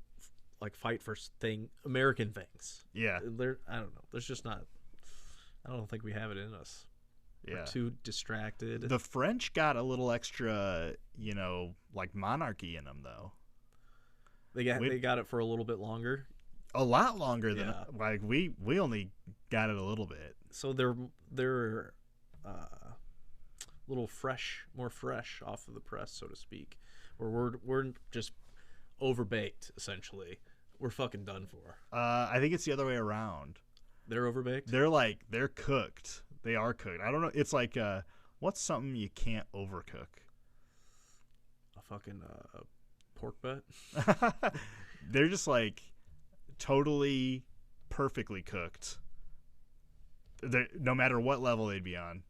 S1: like fight for American things.
S2: Yeah.
S1: I don't know. There's just not. I don't think we have it in us.
S2: Yeah.
S1: We're too distracted.
S2: The French got a little extra, like monarchy in them though.
S1: They got it for a little bit longer.
S2: A lot longer than like we only got it a little bit.
S1: So they're little more fresh off of the press, so to speak. Where we're just overbaked essentially. We're fucking done for.
S2: I think it's the other way around.
S1: They're overbaked?
S2: They're cooked. They are cooked. I don't know. It's like what's something you can't overcook?
S1: A fucking pork butt?
S2: They're just like totally perfectly cooked. No matter what level they'd be on.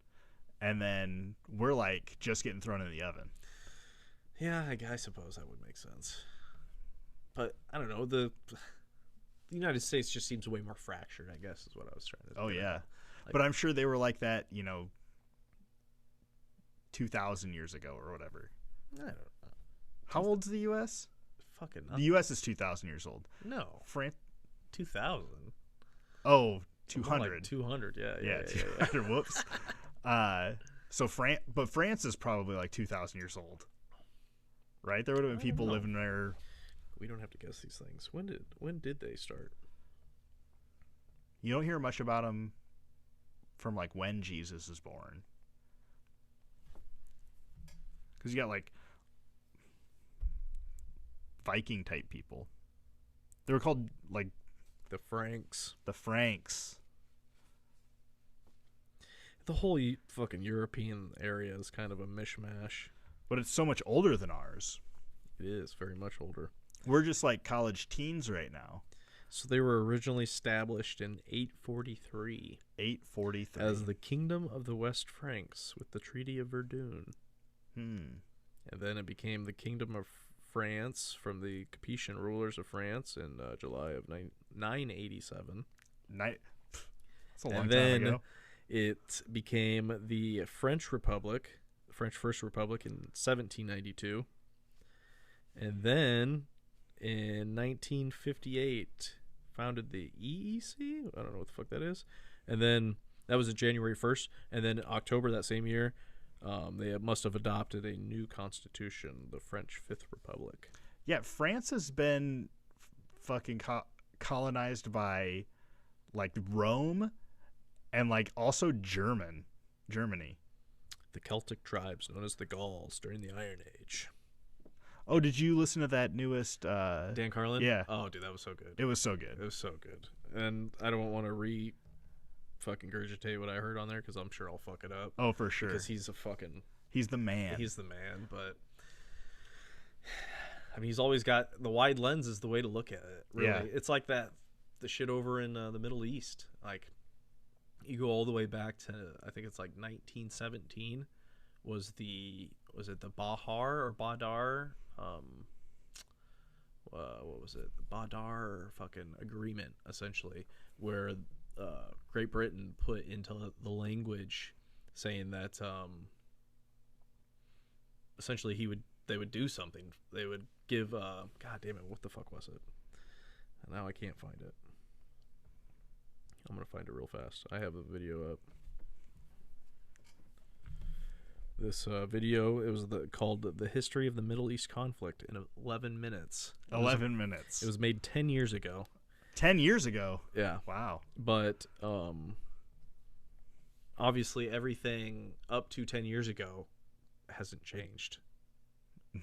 S2: And then we're like just getting thrown in the oven.
S1: Yeah, I suppose that would make sense. But I don't know. The United States just seems way more fractured, I guess, is what I was trying to say.
S2: Oh, yeah. But I'm sure they were like that, 2,000 years ago or whatever.
S1: I don't know.
S2: How old's the U.S.?
S1: Fucking
S2: The U.S. is 2,000 years old.
S1: No.
S2: France?
S1: 2,000.
S2: Oh, 200.
S1: Like 200, yeah.
S2: 200, whoops. So France is probably like 2,000 years old. Right? There would have been people living there.
S1: We don't have to guess these things. When did they start?
S2: You don't hear much about them from like when Jesus is born. Because you got like Viking type people. They were called like
S1: the Franks.
S2: The Franks.
S1: The whole fucking European area is kind of a mishmash.
S2: But it's so much older than ours.
S1: It is very much older.
S2: We're just like college teens right now.
S1: So they were originally established in 843.
S2: 843.
S1: As the Kingdom of the West Franks with the Treaty of Verdun.
S2: And
S1: then it became the Kingdom of France from the Capetian rulers of France in July of 987.
S2: That's a long
S1: And
S2: time
S1: then
S2: ago.
S1: it became the French Republic, the French First Republic in 1792. And then in 1958, founded the EEC. I don't know what the fuck that is. And then that was January 1st. And then in October that same year, they must have adopted a new constitution, the French Fifth Republic.
S2: Yeah, France has been fucking colonized by like Rome and like also Germany.
S1: The Celtic tribes known as the Gauls during the Iron Age.
S2: Oh, did you listen to that newest
S1: Dan Carlin?
S2: Yeah.
S1: Oh, dude, that was so good.
S2: It was so good.
S1: It was so good. And I don't want to fucking regurgitate what I heard on there because I'm sure I'll fuck it up.
S2: Oh, for sure.
S1: Because he's
S2: the man.
S1: He's the man, but I mean, he's always got the wide lens is the way to look at it. Really,
S2: Yeah.
S1: It's like the shit over in the Middle East. Like, you go all the way back to I think it's like 1917. Was it the Bahar or Badar? What was it? The Badar fucking agreement, essentially, where Great Britain put into the language saying that essentially they would do something. They would give God damn it, what the fuck was it? Now I can't find it. I'm gonna find it real fast. I have a video up. This video, it was called "The History of the Middle East Conflict" in 11 minutes.
S2: 11 minutes.
S1: It was made 10 years ago.
S2: 10 years ago.
S1: Yeah.
S2: Wow.
S1: But obviously everything up to 10 years ago hasn't changed.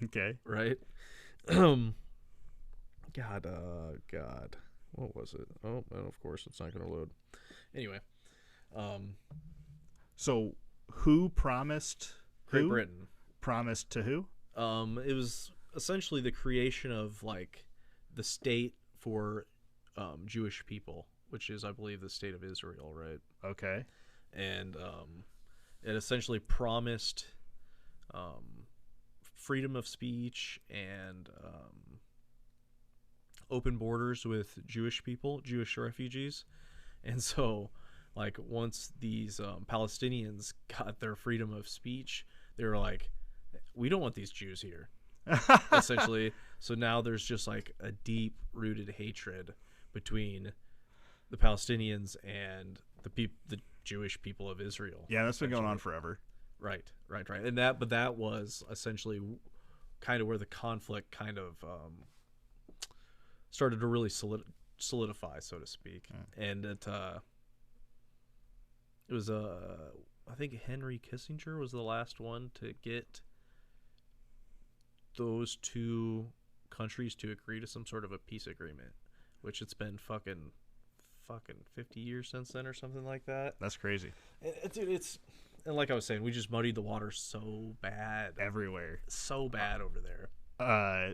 S2: Okay.
S1: Right? God. What was it? Oh, and of course it's not going to load. Anyway.
S2: So who promised?
S1: Great Britain.
S2: Promised to who?
S1: It was essentially the creation of like the state for Jewish people, which is, I believe, the state of Israel, right?
S2: Okay.
S1: And it essentially promised freedom of speech and open borders with Jewish people, Jewish refugees. And so, like, once these Palestinians got their freedom of speech, they were like, we don't want these Jews here, essentially. So now there's just like a deep-rooted hatred between the Palestinians and the Jewish people of Israel.
S2: Yeah, that's been going on forever.
S1: Right. And that was essentially kind of where the conflict kind of started to really solidify, so to speak. And it was I think Henry Kissinger was the last one to get those two countries to agree to some sort of a peace agreement, which it's been fucking 50 years since then or something like that.
S2: That's crazy.
S1: Dude, and like I was saying, we just muddied the water so bad.
S2: Everywhere.
S1: So bad over there.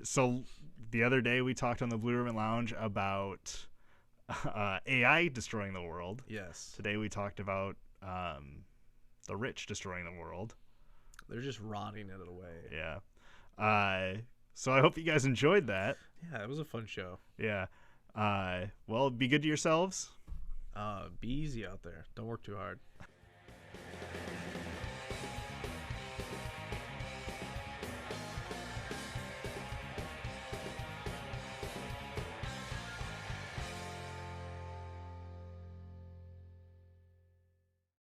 S2: So the other day we talked on the Blue Ribbon Lounge about AI destroying the world.
S1: Yes.
S2: Today we talked about the rich destroying the world.
S1: They're just rotting it away.
S2: Yeah. So I hope you guys enjoyed that.
S1: Yeah, it was a fun show.
S2: Yeah. Well, be good to yourselves.
S1: Be easy out there. Don't work too hard.